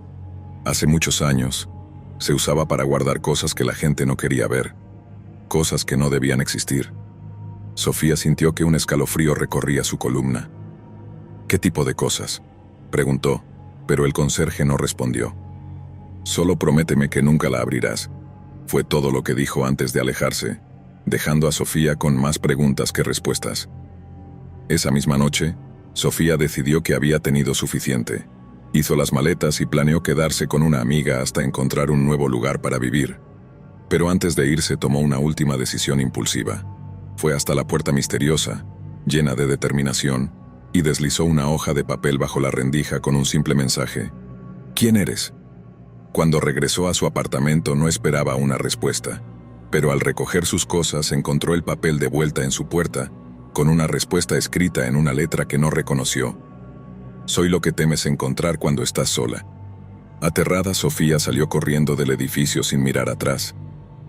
Hace muchos años, se usaba para guardar cosas que la gente no quería ver, cosas que no debían existir». Sofía sintió que un escalofrío recorría su columna. «¿Qué tipo de cosas?», preguntó, pero el conserje no respondió. «Solo prométeme que nunca la abrirás». Fue todo lo que dijo antes de alejarse, dejando a Sofía con más preguntas que respuestas. Esa misma noche, Sofía decidió que había tenido suficiente. Hizo las maletas y planeó quedarse con una amiga hasta encontrar un nuevo lugar para vivir. Pero antes de irse tomó una última decisión impulsiva. Fue hasta la puerta misteriosa, llena de determinación, y deslizó una hoja de papel bajo la rendija con un simple mensaje. ¿Quién eres? Cuando regresó a su apartamento no esperaba una respuesta, pero al recoger sus cosas encontró el papel de vuelta en su puerta, con una respuesta escrita en una letra que no reconoció. Soy lo que temes encontrar cuando estás sola. Aterrada, Sofía salió corriendo del edificio sin mirar atrás.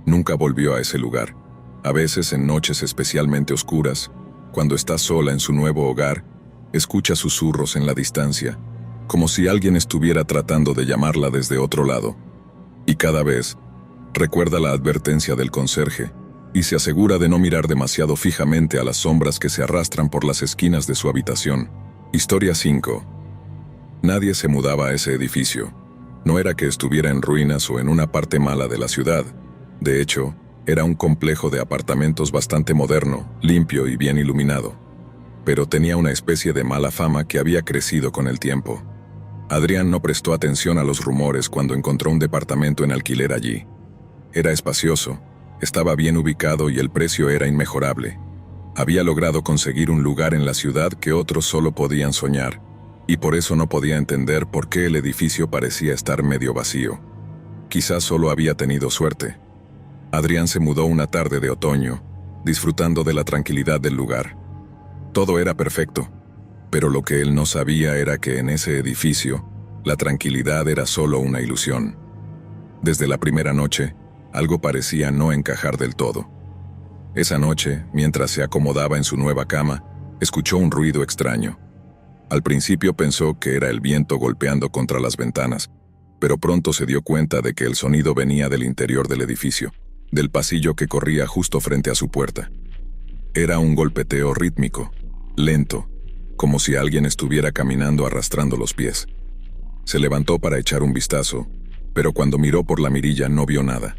Nunca volvió a ese lugar. A veces, en noches especialmente oscuras, cuando está sola en su nuevo hogar, escucha susurros en la distancia, como si alguien estuviera tratando de llamarla desde otro lado. Y cada vez, recuerda la advertencia del conserje, y se asegura de no mirar demasiado fijamente a las sombras que se arrastran por las esquinas de su habitación. Historia 5. Nadie se mudaba a ese edificio. No era que estuviera en ruinas o en una parte mala de la ciudad. De hecho, era un complejo de apartamentos bastante moderno, limpio y bien iluminado. Pero tenía una especie de mala fama que había crecido con el tiempo. Adrián no prestó atención a los rumores cuando encontró un departamento en alquiler allí. Era espacioso, estaba bien ubicado y el precio era inmejorable. Había logrado conseguir un lugar en la ciudad que otros solo podían soñar, y por eso no podía entender por qué el edificio parecía estar medio vacío. Quizás solo había tenido suerte. Adrián se mudó una tarde de otoño, disfrutando de la tranquilidad del lugar. Todo era perfecto, pero lo que él no sabía era que en ese edificio, la tranquilidad era solo una ilusión. Desde la primera noche, algo parecía no encajar del todo. Esa noche, mientras se acomodaba en su nueva cama, escuchó un ruido extraño. Al principio pensó que era el viento golpeando contra las ventanas, pero pronto se dio cuenta de que el sonido venía del interior del edificio, del pasillo que corría justo frente a su puerta. Era un golpeteo rítmico, lento, como si alguien estuviera caminando arrastrando los pies. Se levantó para echar un vistazo, pero cuando miró por la mirilla no vio nada.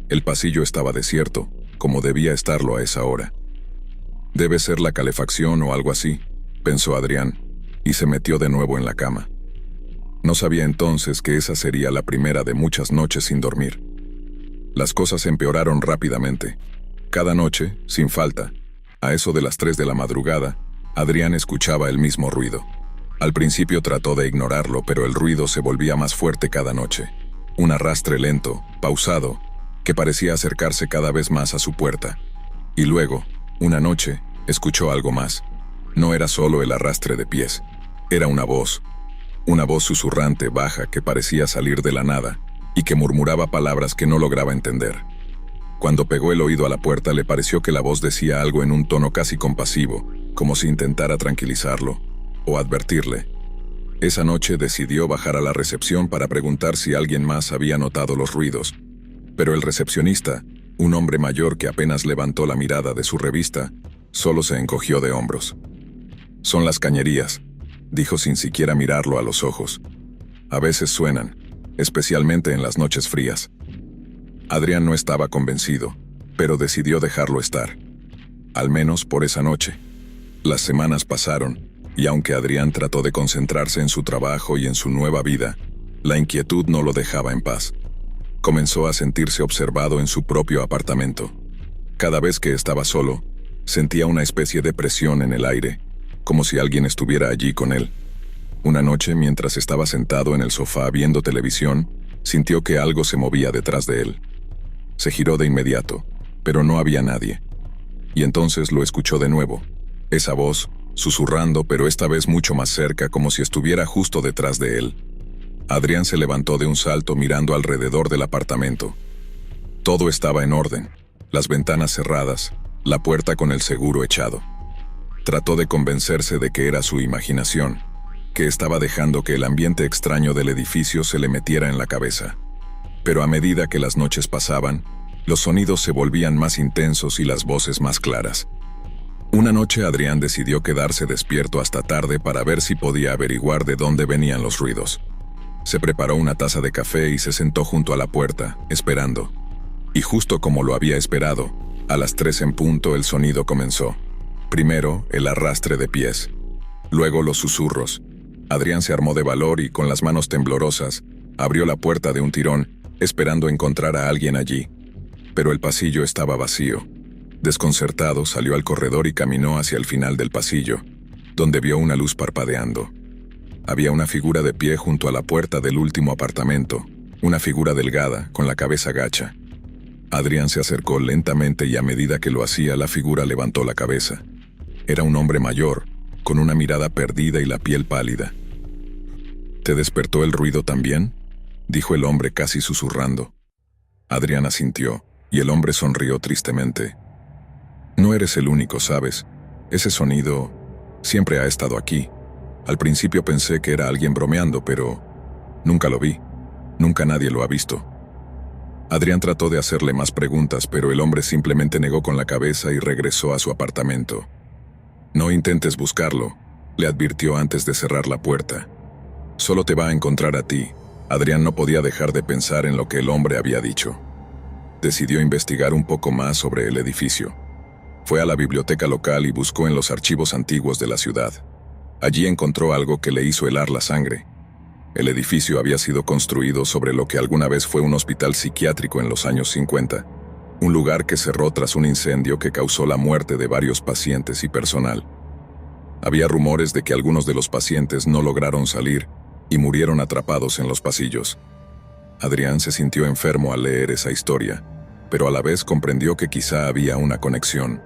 El pasillo estaba desierto, como debía estarlo a esa hora. Debe ser la calefacción o algo así, pensó Adrián, y se metió de nuevo en la cama. No sabía entonces que esa sería la primera de muchas noches sin dormir. Las cosas empeoraron rápidamente. Cada noche, sin falta, a eso de las 3 de la madrugada, Adrián escuchaba el mismo ruido. Al principio trató de ignorarlo, pero el ruido se volvía más fuerte cada noche. Un arrastre lento, pausado, que parecía acercarse cada vez más a su puerta. Y luego, una noche, escuchó algo más. No era solo el arrastre de pies. Era una voz susurrante, baja, que parecía salir de la nada, y que murmuraba palabras que no lograba entender. Cuando pegó el oído a la puerta le pareció que la voz decía algo en un tono casi compasivo, como si intentara tranquilizarlo, o advertirle. Esa noche decidió bajar a la recepción para preguntar si alguien más había notado los ruidos, pero el recepcionista, un hombre mayor que apenas levantó la mirada de su revista, solo se encogió de hombros. «Son las cañerías», dijo sin siquiera mirarlo a los ojos. «A veces suenan, especialmente en las noches frías». Adrián no estaba convencido, pero decidió dejarlo estar. Al menos por esa noche. Las semanas pasaron, y aunque Adrián trató de concentrarse en su trabajo y en su nueva vida, la inquietud no lo dejaba en paz. Comenzó a sentirse observado en su propio apartamento. Cada vez que estaba solo, sentía una especie de presión en el aire, como si alguien estuviera allí con él. Una noche, mientras estaba sentado en el sofá viendo televisión, sintió que algo se movía detrás de él. Se giró de inmediato, pero no había nadie. Y entonces lo escuchó de nuevo. Esa voz, susurrando, pero esta vez mucho más cerca, como si estuviera justo detrás de él. Adrián se levantó de un salto mirando alrededor del apartamento. Todo estaba en orden, las ventanas cerradas, la puerta con el seguro echado. Trató de convencerse de que era su imaginación, que estaba dejando que el ambiente extraño del edificio se le metiera en la cabeza. Pero a medida que las noches pasaban, los sonidos se volvían más intensos y las voces más claras. Una noche Adrián decidió quedarse despierto hasta tarde para ver si podía averiguar de dónde venían los ruidos. Se preparó una taza de café y se sentó junto a la puerta, esperando. Y justo como lo había esperado, a las 3 en punto el sonido comenzó. Primero, el arrastre de pies. Luego los susurros. Adrián se armó de valor y, con las manos temblorosas, abrió la puerta de un tirón, esperando encontrar a alguien allí. Pero el pasillo estaba vacío. Desconcertado, salió al corredor y caminó hacia el final del pasillo, donde vio una luz parpadeando. Había una figura de pie junto a la puerta del último apartamento, una figura delgada, con la cabeza gacha. Adrián se acercó lentamente y a medida que lo hacía, la figura levantó la cabeza. Era un hombre mayor, con una mirada perdida y la piel pálida. ¿Te despertó el ruido también?, dijo el hombre casi susurrando. Adrián asintió, y el hombre sonrió tristemente. No eres el único, ¿sabes? Ese sonido siempre ha estado aquí. Al principio pensé que era alguien bromeando, pero nunca lo vi. Nunca nadie lo ha visto. Adrián trató de hacerle más preguntas, pero el hombre simplemente negó con la cabeza y regresó a su apartamento. No intentes buscarlo, le advirtió antes de cerrar la puerta. Solo te va a encontrar a ti. Adrián no podía dejar de pensar en lo que el hombre había dicho. Decidió investigar un poco más sobre el edificio. Fue a la biblioteca local y buscó en los archivos antiguos de la ciudad. Allí encontró algo que le hizo helar la sangre. El edificio había sido construido sobre lo que alguna vez fue un hospital psiquiátrico en los años 50, un lugar que cerró tras un incendio que causó la muerte de varios pacientes y personal. Había rumores de que algunos de los pacientes no lograron salir y murieron atrapados en los pasillos. Adrián se sintió enfermo al leer esa historia, pero a la vez comprendió que quizá había una conexión.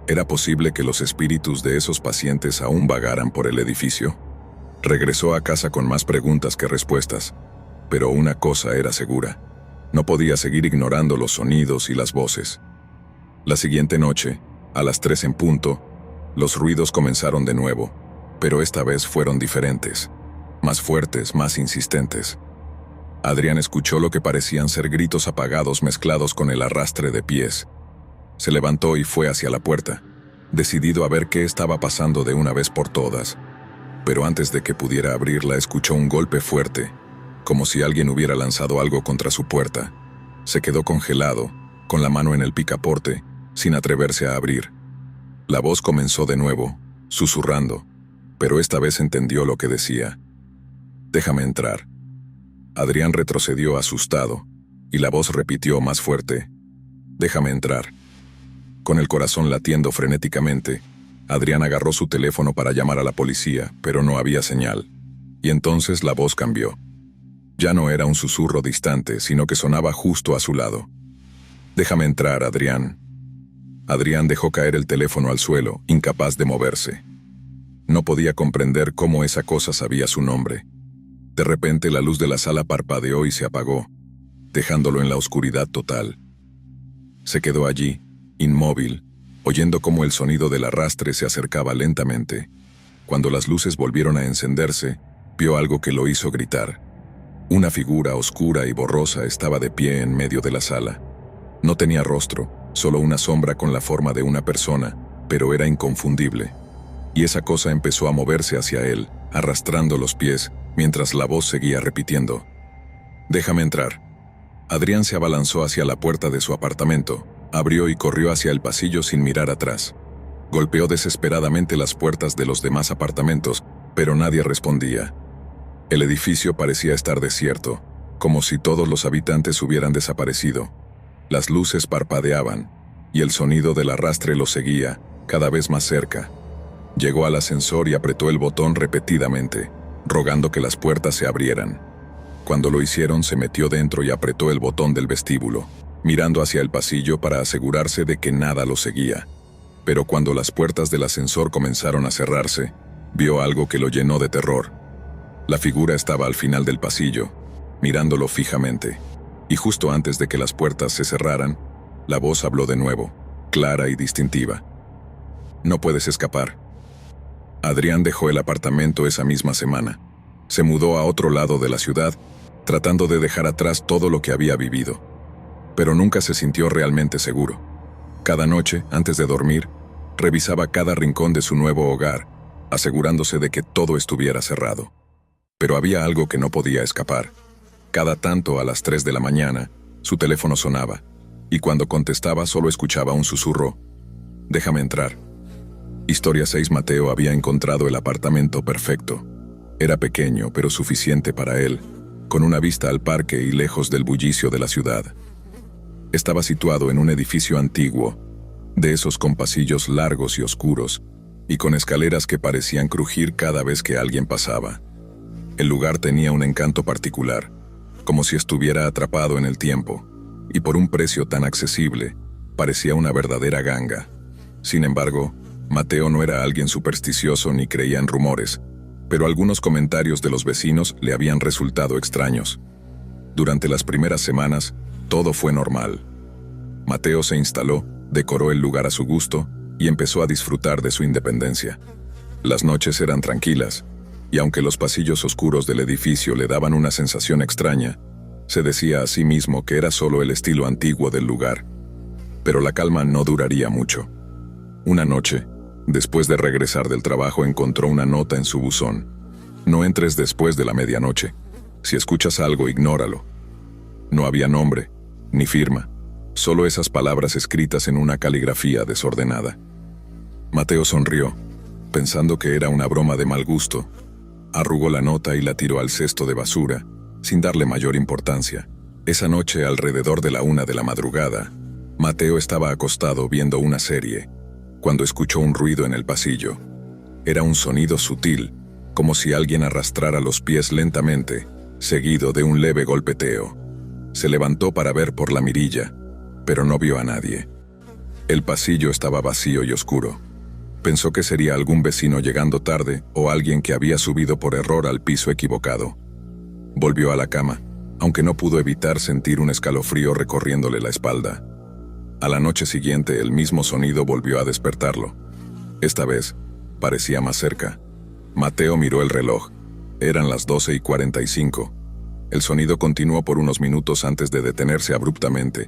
¿Era posible que los espíritus de esos pacientes aún vagaran por el edificio? Regresó a casa con más preguntas que respuestas, pero una cosa era segura: no podía seguir ignorando los sonidos y las voces. La siguiente noche, a las 3 en punto, los ruidos comenzaron de nuevo, pero esta vez fueron diferentes, más fuertes, más insistentes. Adrián escuchó lo que parecían ser gritos apagados mezclados con el arrastre de pies. Se levantó y fue hacia la puerta, decidido a ver qué estaba pasando de una vez por todas. Pero antes de que pudiera abrirla, escuchó un golpe fuerte, como si alguien hubiera lanzado algo contra su puerta. Se quedó congelado, con la mano en el picaporte, sin atreverse a abrir. La voz comenzó de nuevo, susurrando, pero esta vez entendió lo que decía. «Déjame entrar». Adrián retrocedió asustado, y la voz repitió más fuerte: «Déjame entrar». Con el corazón latiendo frenéticamente, Adrián agarró su teléfono para llamar a la policía, pero no había señal. Y entonces la voz cambió. Ya no era un susurro distante, sino que sonaba justo a su lado. «Déjame entrar, Adrián». Adrián dejó caer el teléfono al suelo, incapaz de moverse. No podía comprender cómo esa cosa sabía su nombre. De repente la luz de la sala parpadeó y se apagó, dejándolo en la oscuridad total. Se quedó allí, inmóvil, oyendo cómo el sonido del arrastre se acercaba lentamente. Cuando las luces volvieron a encenderse, vio algo que lo hizo gritar. Una figura oscura y borrosa estaba de pie en medio de la sala. No tenía rostro, solo una sombra con la forma de una persona, pero era inconfundible. Y esa cosa empezó a moverse hacia él, arrastrando los pies, mientras la voz seguía repitiendo: «Déjame entrar». Adrián se abalanzó hacia la puerta de su apartamento, abrió y corrió hacia el pasillo sin mirar atrás. Golpeó desesperadamente las puertas de los demás apartamentos, pero nadie respondía. El edificio parecía estar desierto, como si todos los habitantes hubieran desaparecido. Las luces parpadeaban, y el sonido del arrastre lo seguía, cada vez más cerca. Llegó al ascensor y apretó el botón repetidamente, rogando que las puertas se abrieran. Cuando lo hicieron, se metió dentro y apretó el botón del vestíbulo, mirando hacia el pasillo para asegurarse de que nada lo seguía. Pero cuando las puertas del ascensor comenzaron a cerrarse, vio algo que lo llenó de terror. La figura estaba al final del pasillo, mirándolo fijamente, y justo antes de que las puertas se cerraran, la voz habló de nuevo, clara y distintiva: «No puedes escapar». Adrián dejó el apartamento esa misma semana. Se mudó a otro lado de la ciudad, tratando de dejar atrás todo lo que había vivido. Pero nunca se sintió realmente seguro. Cada noche, antes de dormir, revisaba cada rincón de su nuevo hogar, asegurándose de que todo estuviera cerrado. Pero había algo que no podía escapar. Cada tanto, a las 3 de la mañana, Su teléfono sonaba, y cuando contestaba solo escuchaba un susurro: «Déjame entrar». Historia 6. Mateo había encontrado el apartamento perfecto. Era pequeño, pero suficiente para él, con una vista al parque y lejos del bullicio de la ciudad. Estaba situado en un edificio antiguo, de esos con pasillos largos y oscuros, y con escaleras que parecían crujir cada vez que alguien pasaba. El lugar tenía un encanto particular, como si estuviera atrapado en el tiempo, y por un precio tan accesible, parecía una verdadera ganga. Sin embargo, Mateo no era alguien supersticioso ni creía en rumores, pero algunos comentarios de los vecinos le habían resultado extraños. Durante las primeras semanas, todo fue normal. Mateo se instaló, decoró el lugar a su gusto y empezó a disfrutar de su independencia. Las noches eran tranquilas, y aunque los pasillos oscuros del edificio le daban una sensación extraña, se decía a sí mismo que era solo el estilo antiguo del lugar. Pero la calma no duraría mucho. Una noche, después de regresar del trabajo, encontró una nota en su buzón: «No entres después de la medianoche. Si escuchas algo, ignóralo». No había nombre, ni firma, solo esas palabras escritas en una caligrafía desordenada. Mateo sonrió, pensando que era una broma de mal gusto. Arrugó la nota y la tiró al cesto de basura, sin darle mayor importancia. Esa noche, alrededor de la 1 de la madrugada, Mateo estaba acostado viendo una serie, cuando escuchó un ruido en el pasillo. Era un sonido sutil, como si alguien arrastrara los pies lentamente, seguido de un leve golpeteo. Se levantó para ver por la mirilla, pero no vio a nadie. El pasillo estaba vacío y oscuro. Pensó que sería algún vecino llegando tarde o alguien que había subido por error al piso equivocado. Volvió a la cama, aunque no pudo evitar sentir un escalofrío recorriéndole la espalda. A la noche siguiente, el mismo sonido volvió a despertarlo. Esta vez, parecía más cerca. Mateo miró el reloj. Eran las 12:45. El sonido continuó por unos minutos antes de detenerse abruptamente.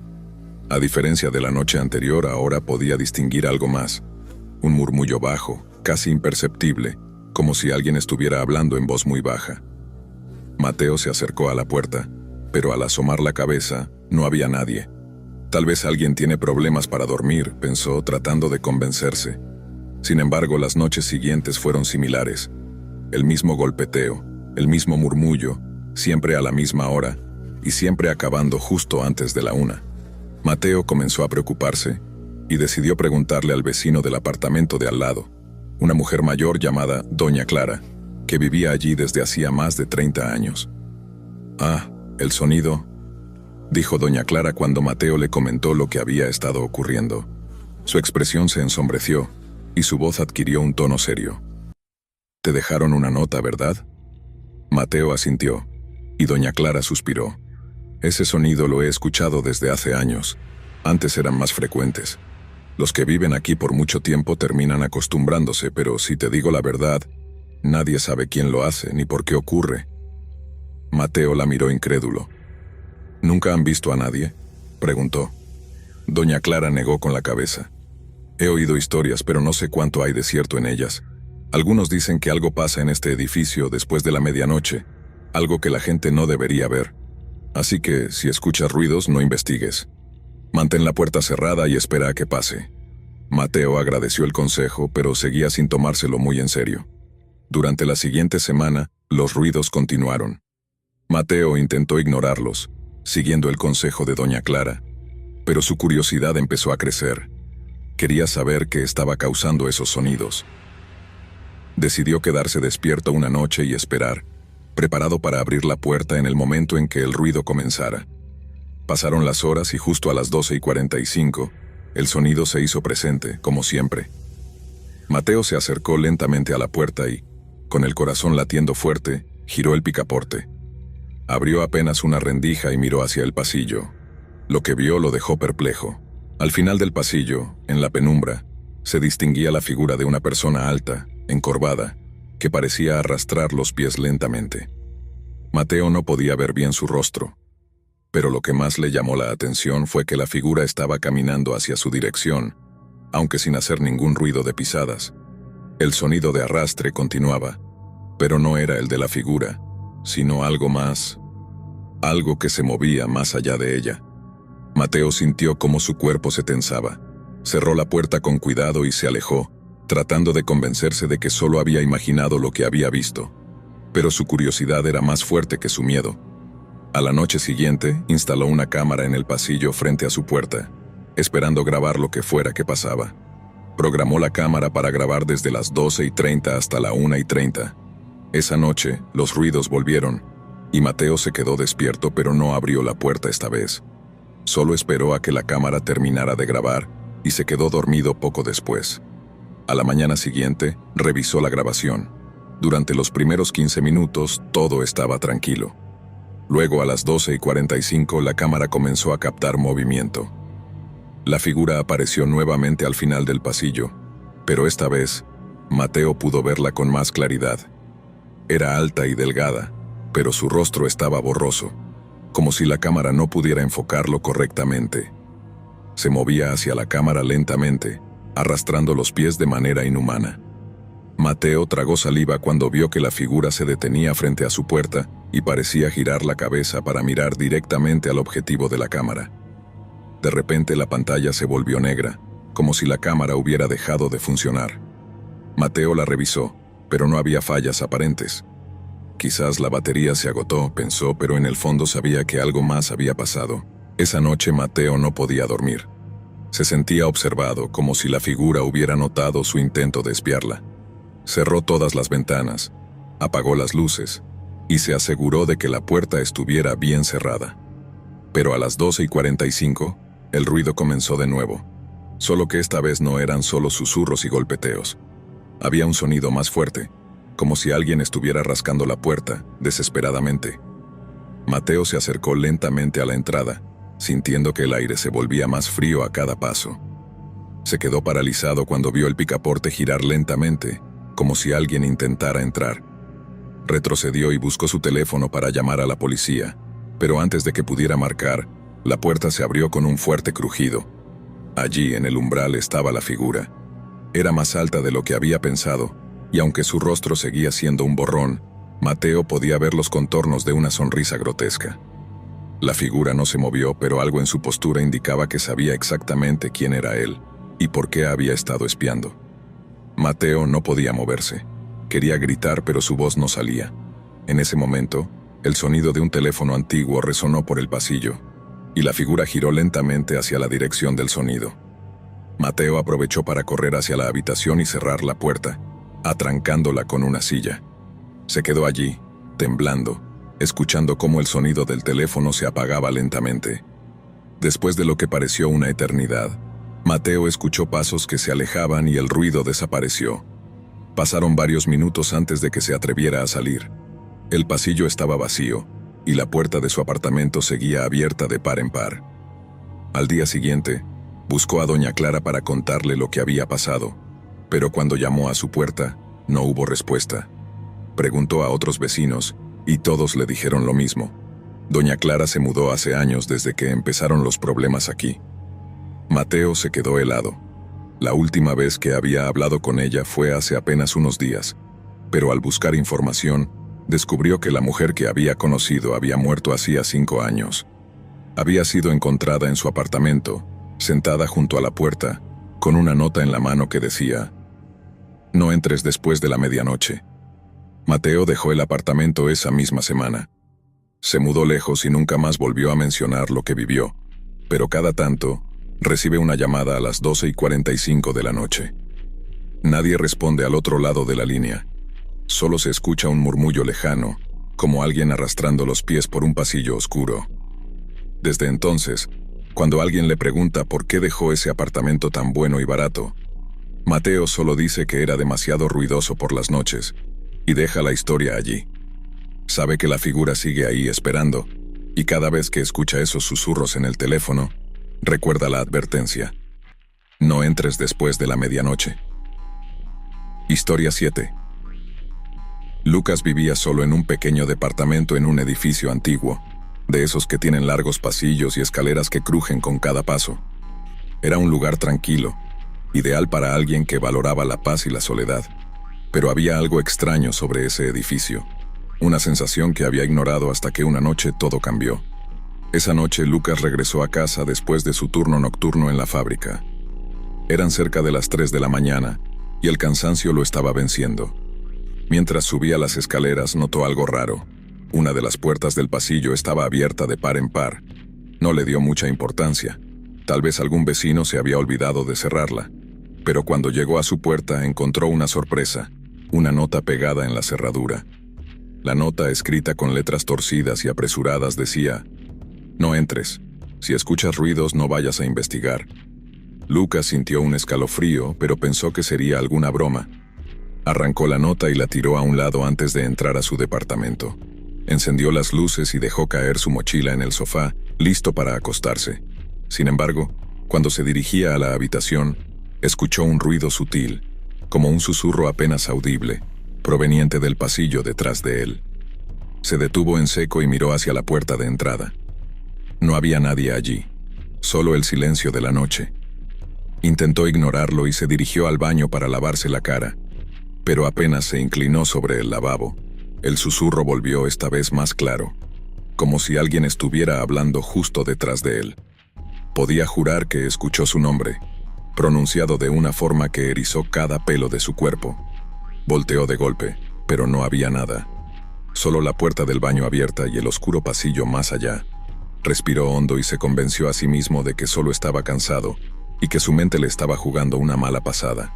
A diferencia de la noche anterior, ahora podía distinguir algo más. Un murmullo bajo, casi imperceptible, como si alguien estuviera hablando en voz muy baja. Mateo se acercó a la puerta, pero al asomar la cabeza, no había nadie. Tal vez alguien tiene problemas para dormir, pensó, tratando de convencerse. Sin embargo, las noches siguientes fueron similares. El mismo golpeteo, el mismo murmullo, siempre a la misma hora, y siempre acabando justo antes de la 1. Mateo comenzó a preocuparse, y decidió preguntarle al vecino del apartamento de al lado, una mujer mayor llamada Doña Clara, que vivía allí desde hacía más de 30 años. «Ah, el sonido», dijo Doña Clara cuando Mateo le comentó lo que había estado ocurriendo. Su expresión se ensombreció, y su voz adquirió un tono serio. «Te dejaron una nota, ¿verdad?» Mateo asintió, y Doña Clara suspiró. «Ese sonido lo he escuchado desde hace años. Antes eran más frecuentes. Los que viven aquí por mucho tiempo terminan acostumbrándose, pero si te digo la verdad, nadie sabe quién lo hace ni por qué ocurre». Mateo la miró incrédulo. «¿Nunca han visto a nadie?», preguntó. Doña Clara negó con la cabeza. «He oído historias, pero no sé cuánto hay de cierto en ellas. Algunos dicen que algo pasa en este edificio después de la medianoche, algo que la gente no debería ver. Así que, si escuchas ruidos, no investigues. Mantén la puerta cerrada y espera a que pase». Mateo agradeció el consejo, pero seguía sin tomárselo muy en serio. Durante la siguiente semana, los ruidos continuaron. Mateo intentó ignorarlos, siguiendo el consejo de Doña Clara, pero su curiosidad empezó a crecer. Quería saber qué estaba causando esos sonidos. Decidió quedarse despierto una noche y esperar, preparado para abrir la puerta en el momento en que el ruido comenzara. Pasaron las horas y justo a las 12:45, el sonido se hizo presente, como siempre. Mateo se acercó lentamente a la puerta y, con el corazón latiendo fuerte, giró el picaporte. Abrió apenas una rendija y miró hacia el pasillo. Lo que vio lo dejó perplejo. Al final del pasillo, en la penumbra, se distinguía la figura de una persona alta, encorvada, que parecía arrastrar los pies lentamente. Mateo no podía ver bien su rostro, pero lo que más le llamó la atención fue que la figura estaba caminando hacia su dirección, aunque sin hacer ningún ruido de pisadas. El sonido de arrastre continuaba, pero no era el de la figura, sino algo más, algo que se movía más allá de ella. Mateo sintió cómo su cuerpo se tensaba. Cerró la puerta con cuidado y se alejó, tratando de convencerse de que solo había imaginado lo que había visto. Pero su curiosidad era más fuerte que su miedo. A la noche siguiente, instaló una cámara en el pasillo frente a su puerta, esperando grabar lo que fuera que pasaba. Programó la cámara para grabar desde las 12:30 hasta la 1:30. Esa noche, los ruidos volvieron, y Mateo se quedó despierto pero no abrió la puerta esta vez. Solo esperó a que la cámara terminara de grabar y se quedó dormido poco después. A la mañana siguiente, revisó la grabación. Durante los primeros 15 minutos, todo estaba tranquilo. Luego, a las 12:45, la cámara comenzó a captar movimiento. La figura apareció nuevamente al final del pasillo, pero esta vez, Mateo pudo verla con más claridad. Era alta y delgada, pero su rostro estaba borroso, como si la cámara no pudiera enfocarlo correctamente. Se movía hacia la cámara lentamente, arrastrando los pies de manera inhumana. Mateo tragó saliva cuando vio que la figura se detenía frente a su puerta y parecía girar la cabeza para mirar directamente al objetivo de la cámara. De repente la pantalla se volvió negra, como si la cámara hubiera dejado de funcionar. Mateo la revisó, pero no había fallas aparentes. Quizás la batería se agotó, pensó, pero en el fondo sabía que algo más había pasado. Esa noche Mateo no podía dormir. Se sentía observado, como si la figura hubiera notado su intento de espiarla. Cerró todas las ventanas, apagó las luces y se aseguró de que la puerta estuviera bien cerrada. Pero a las 12:45, el ruido comenzó de nuevo, solo que esta vez no eran solo susurros y golpeteos. Había un sonido más fuerte, como si alguien estuviera rascando la puerta, desesperadamente. Mateo se acercó lentamente a la entrada, sintiendo que el aire se volvía más frío a cada paso. Se quedó paralizado cuando vio el picaporte girar lentamente, como si alguien intentara entrar. Retrocedió y buscó su teléfono para llamar a la policía, pero antes de que pudiera marcar, la puerta se abrió con un fuerte crujido. Allí, en el umbral, estaba la figura. Era más alta de lo que había pensado, y aunque su rostro seguía siendo un borrón, Mateo podía ver los contornos de una sonrisa grotesca. La figura no se movió, pero algo en su postura indicaba que sabía exactamente quién era él y por qué había estado espiando. Mateo no podía moverse. Quería gritar, pero su voz no salía. En ese momento, el sonido de un teléfono antiguo resonó por el pasillo, y la figura giró lentamente hacia la dirección del sonido. Mateo aprovechó para correr hacia la habitación y cerrar la puerta, atrancándola con una silla. Se quedó allí, temblando, escuchando cómo el sonido del teléfono se apagaba lentamente. Después de lo que pareció una eternidad, Mateo escuchó pasos que se alejaban y el ruido desapareció. Pasaron varios minutos antes de que se atreviera a salir. El pasillo estaba vacío, y la puerta de su apartamento seguía abierta de par en par. Al día siguiente, buscó a doña Clara para contarle lo que había pasado, pero cuando llamó a su puerta, no hubo respuesta. Preguntó a otros vecinos, y todos le dijeron lo mismo. Doña Clara se mudó hace años desde que empezaron los problemas aquí. Mateo se quedó helado. La última vez que había hablado con ella fue hace apenas unos días, pero al buscar información, descubrió que la mujer que había conocido había muerto hacía 5 años. Había sido encontrada en su apartamento, sentada junto a la puerta, con una nota en la mano que decía: "No entres después de la medianoche". Mateo dejó el apartamento esa misma semana. Se mudó lejos y nunca más volvió a mencionar lo que vivió, pero cada tanto recibe una llamada a las 12:45 de la noche. Nadie responde al otro lado de la línea. Solo se escucha un murmullo lejano, como alguien arrastrando los pies por un pasillo oscuro. Desde entonces, cuando alguien le pregunta por qué dejó ese apartamento tan bueno y barato, Mateo solo dice que era demasiado ruidoso por las noches, y deja la historia allí. Sabe que la figura sigue ahí esperando, y cada vez que escucha esos susurros en el teléfono, recuerda la advertencia: no entres después de la medianoche. Historia 7. Lucas vivía solo en un pequeño departamento en un edificio antiguo, de esos que tienen largos pasillos y escaleras que crujen con cada paso. Era un lugar tranquilo, ideal para alguien que valoraba la paz y la soledad. Pero había algo extraño sobre ese edificio, una sensación que había ignorado hasta que una noche todo cambió. Esa noche Lucas regresó a casa después de su turno nocturno en la fábrica. Eran cerca de las 3 de la mañana y el cansancio lo estaba venciendo. Mientras subía las escaleras notó algo raro. Una de las puertas del pasillo estaba abierta de par en par. No le dio mucha importancia. Tal vez algún vecino se había olvidado de cerrarla. Pero cuando llegó a su puerta encontró una sorpresa, una nota pegada en la cerradura. La nota, escrita con letras torcidas y apresuradas, decía: «No entres. Si escuchas ruidos, no vayas a investigar». Lucas sintió un escalofrío, pero pensó que sería alguna broma. Arrancó la nota y la tiró a un lado antes de entrar a su departamento. Encendió las luces y dejó caer su mochila en el sofá, listo para acostarse. Sin embargo, cuando se dirigía a la habitación, escuchó un ruido sutil, como un susurro apenas audible, proveniente del pasillo detrás de él. Se detuvo en seco y miró hacia la puerta de entrada. No había nadie allí, solo el silencio de la noche. Intentó ignorarlo y se dirigió al baño para lavarse la cara, pero apenas se inclinó sobre el lavabo, el susurro volvió esta vez más claro, como si alguien estuviera hablando justo detrás de él. Podía jurar que escuchó su nombre, pronunciado de una forma que erizó cada pelo de su cuerpo. Volteó de golpe, pero no había nada. Solo la puerta del baño abierta y el oscuro pasillo más allá. Respiró hondo y se convenció a sí mismo de que solo estaba cansado y que su mente le estaba jugando una mala pasada.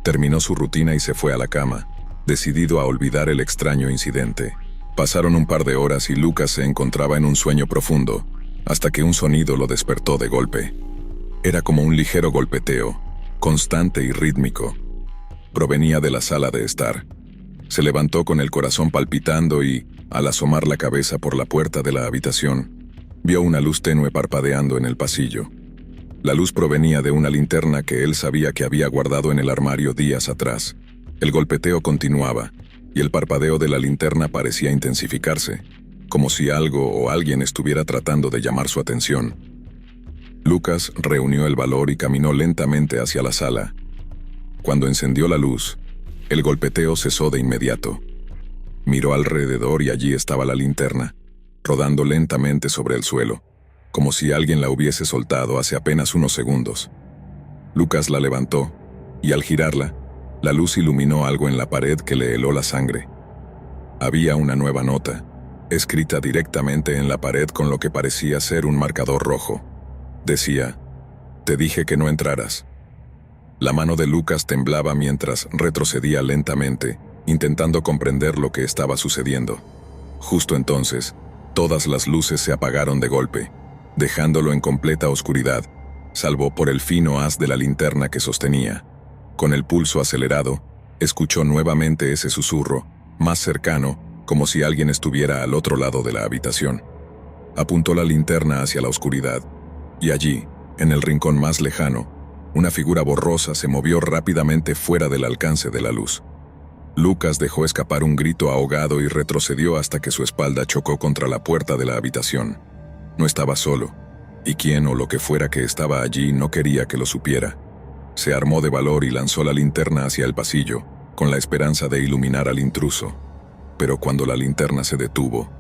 Terminó su rutina y se fue a la cama, decidido a olvidar el extraño incidente. Pasaron un par de horas y Lucas se encontraba en un sueño profundo, hasta que un sonido lo despertó de golpe. Era como un ligero golpeteo, constante y rítmico. Provenía de la sala de estar. Se levantó con el corazón palpitando y, al asomar la cabeza por la puerta de la habitación, vio una luz tenue parpadeando en el pasillo. La luz provenía de una linterna que él sabía que había guardado en el armario días atrás. El golpeteo continuaba, y el parpadeo de la linterna parecía intensificarse, como si algo o alguien estuviera tratando de llamar su atención. Lucas reunió el valor y caminó lentamente hacia la sala. Cuando encendió la luz, el golpeteo cesó de inmediato. Miró alrededor y allí estaba la linterna, rodando lentamente sobre el suelo, como si alguien la hubiese soltado hace apenas unos segundos. Lucas la levantó, y al girarla, la luz iluminó algo en la pared que le heló la sangre. Había una nueva nota, escrita directamente en la pared con lo que parecía ser un marcador rojo. Decía: «Te dije que no entraras». La mano de Lucas temblaba mientras retrocedía lentamente, intentando comprender lo que estaba sucediendo. Justo entonces, todas las luces se apagaron de golpe, dejándolo en completa oscuridad, salvo por el fino haz de la linterna que sostenía. Con el pulso acelerado, escuchó nuevamente ese susurro, más cercano, como si alguien estuviera al otro lado de la habitación. Apuntó la linterna hacia la oscuridad, y allí, en el rincón más lejano, una figura borrosa se movió rápidamente fuera del alcance de la luz. Lucas dejó escapar un grito ahogado y retrocedió hasta que su espalda chocó contra la puerta de la habitación. No estaba solo, y quien o lo que fuera que estaba allí no quería que lo supiera. Se armó de valor y lanzó la linterna hacia el pasillo, con la esperanza de iluminar al intruso. Pero cuando la linterna se detuvo,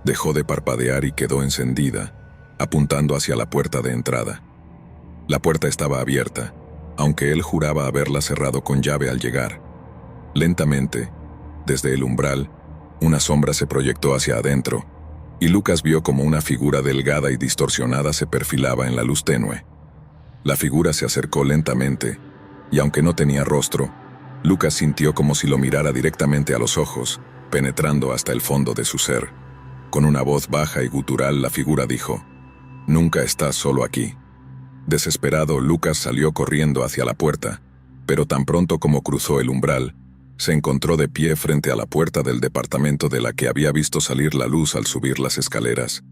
dejó de parpadear y quedó encendida, apuntando hacia la puerta de entrada. La puerta estaba abierta, aunque él juraba haberla cerrado con llave al llegar. Lentamente, desde el umbral, una sombra se proyectó hacia adentro, y Lucas vio como una figura delgada y distorsionada se perfilaba en la luz tenue. La figura se acercó lentamente, y aunque no tenía rostro, Lucas sintió como si lo mirara directamente a los ojos, penetrando hasta el fondo de su ser. Con una voz baja y gutural, la figura dijo: «Nunca estás solo aquí». Desesperado, Lucas salió corriendo hacia la puerta, pero tan pronto como cruzó el umbral, se encontró de pie frente a la puerta del departamento de la que había visto salir la luz al subir las escaleras.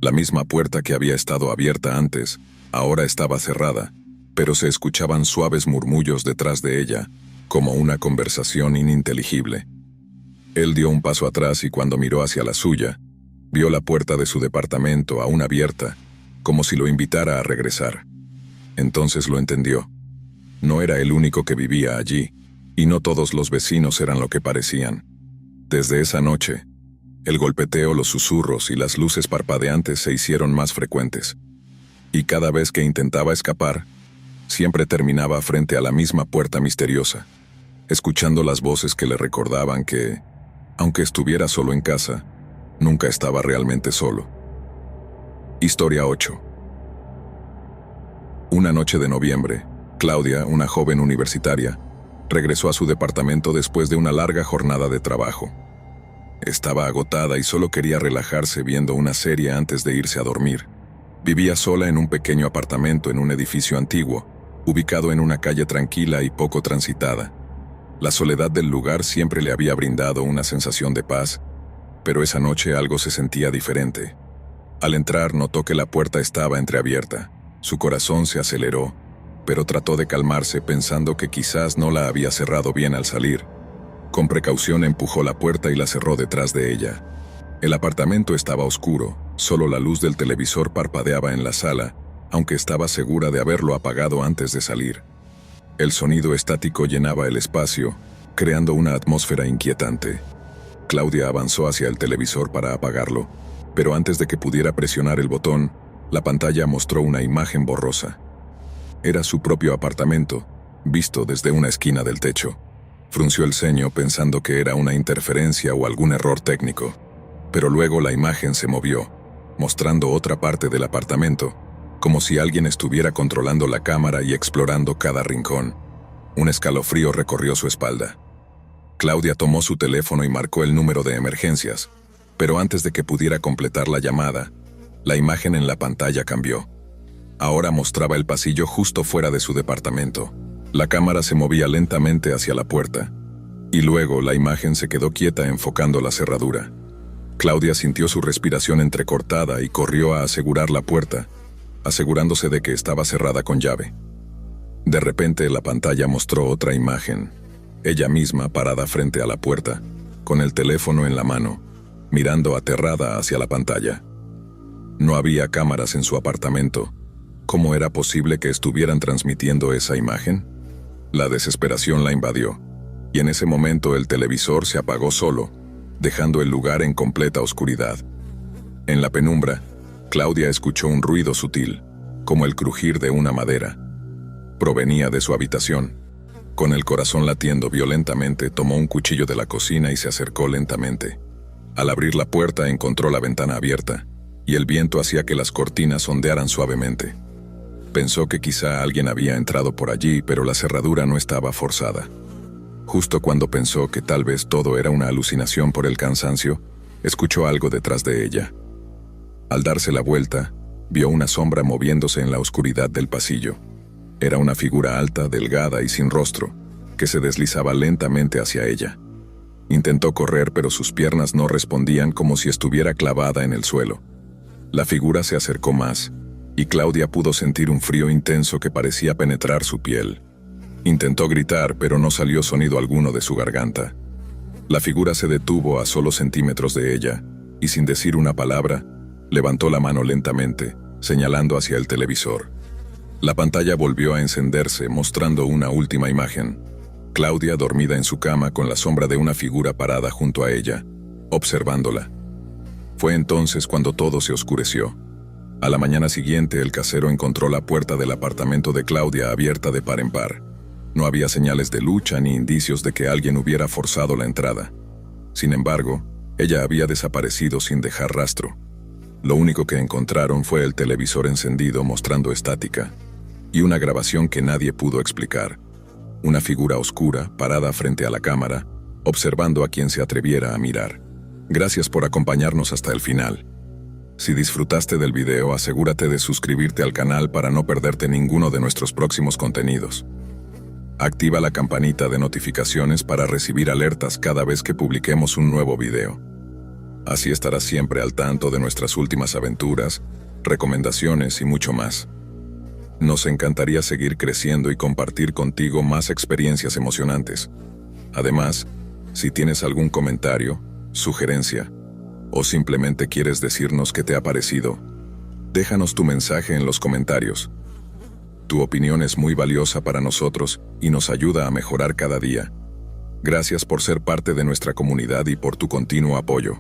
La misma puerta que había estado abierta antes, ahora estaba cerrada, pero se escuchaban suaves murmullos detrás de ella, como una conversación ininteligible. Él dio un paso atrás y cuando miró hacia la suya, vio la puerta de su departamento aún abierta, como si lo invitara a regresar. Entonces lo entendió. No era el único que vivía allí, y no todos los vecinos eran lo que parecían. Desde esa noche, El golpeteo, los susurros y las luces parpadeantes se hicieron más frecuentes. Y cada vez que intentaba escapar, siempre terminaba frente a la misma puerta misteriosa, escuchando las voces que le recordaban que, aunque estuviera solo en casa, nunca estaba realmente solo. Historia 8. Una noche de noviembre, Claudia, una joven universitaria, regresó a su departamento después de una larga jornada de trabajo. Estaba agotada y solo quería relajarse viendo una serie antes de irse a dormir. Vivía sola en un pequeño apartamento en un edificio antiguo, ubicado en una calle tranquila y poco transitada. La soledad del lugar siempre le había brindado una sensación de paz, pero esa noche algo se sentía diferente. Al entrar notó que la puerta estaba entreabierta. Su corazón se aceleró, pero trató de calmarse pensando que quizás no la había cerrado bien al salir. Con precaución empujó la puerta y la cerró detrás de ella. El apartamento estaba oscuro, solo la luz del televisor parpadeaba en la sala, aunque estaba segura de haberlo apagado antes de salir. El sonido estático llenaba el espacio, creando una atmósfera inquietante. Claudia avanzó hacia el televisor para apagarlo, pero antes de que pudiera presionar el botón, la pantalla mostró una imagen borrosa. Era su propio apartamento, visto desde una esquina del techo. Frunció el ceño pensando que era una interferencia o algún error técnico. Pero luego la imagen se movió, mostrando otra parte del apartamento, como si alguien estuviera controlando la cámara y explorando cada rincón. Un escalofrío recorrió su espalda. Claudia tomó su teléfono y marcó el número de emergencias, pero antes de que pudiera completar la llamada, la imagen en la pantalla cambió. Ahora mostraba el pasillo justo fuera de su departamento. La cámara se movía lentamente hacia la puerta, y luego la imagen se quedó quieta enfocando la cerradura. Claudia sintió su respiración entrecortada y corrió a asegurar la puerta, asegurándose de que estaba cerrada con llave. De repente la pantalla mostró otra imagen, ella misma parada frente a la puerta, con el teléfono en la mano, mirando aterrada hacia la pantalla. No había cámaras en su apartamento. ¿Cómo era posible que estuvieran transmitiendo esa imagen? La desesperación la invadió, y en ese momento el televisor se apagó solo, dejando el lugar en completa oscuridad. En la penumbra, Claudia escuchó un ruido sutil, como el crujir de una madera. Provenía de su habitación. Con el corazón latiendo violentamente, tomó un cuchillo de la cocina y se acercó lentamente. Al abrir la puerta encontró la ventana abierta, y el viento hacía que las cortinas ondearan suavemente. Pensó que quizá alguien había entrado por allí, pero la cerradura no estaba forzada. Justo cuando pensó que tal vez todo era una alucinación por el cansancio, escuchó algo detrás de ella. Al darse la vuelta, vio una sombra moviéndose en la oscuridad del pasillo. Era una figura alta, delgada y sin rostro, que se deslizaba lentamente hacia ella. Intentó correr, pero sus piernas no respondían, como si estuviera clavada en el suelo. La figura se acercó más, y Claudia pudo sentir un frío intenso que parecía penetrar su piel. Intentó gritar, pero no salió sonido alguno de su garganta. La figura se detuvo a solo centímetros de ella, y sin decir una palabra, levantó la mano lentamente, señalando hacia el televisor. La pantalla volvió a encenderse, mostrando una última imagen. Claudia dormida en su cama con la sombra de una figura parada junto a ella, observándola. Fue entonces cuando todo se oscureció. A la mañana siguiente, el casero encontró la puerta del apartamento de Claudia abierta de par en par. No había señales de lucha ni indicios de que alguien hubiera forzado la entrada. Sin embargo, ella había desaparecido sin dejar rastro. Lo único que encontraron fue el televisor encendido mostrando estática, y una grabación que nadie pudo explicar. Una figura oscura, parada frente a la cámara, observando a quien se atreviera a mirar. Gracias por acompañarnos hasta el final. Si disfrutaste del video, asegúrate de suscribirte al canal para no perderte ninguno de nuestros próximos contenidos. Activa la campanita de notificaciones para recibir alertas cada vez que publiquemos un nuevo video. Así estarás siempre al tanto de nuestras últimas aventuras, recomendaciones y mucho más. Nos encantaría seguir creciendo y compartir contigo más experiencias emocionantes. Además, si tienes algún comentario, sugerencia, o simplemente quieres decirnos qué te ha parecido, déjanos tu mensaje en los comentarios. Tu opinión es muy valiosa para nosotros y nos ayuda a mejorar cada día. Gracias por ser parte de nuestra comunidad y por tu continuo apoyo.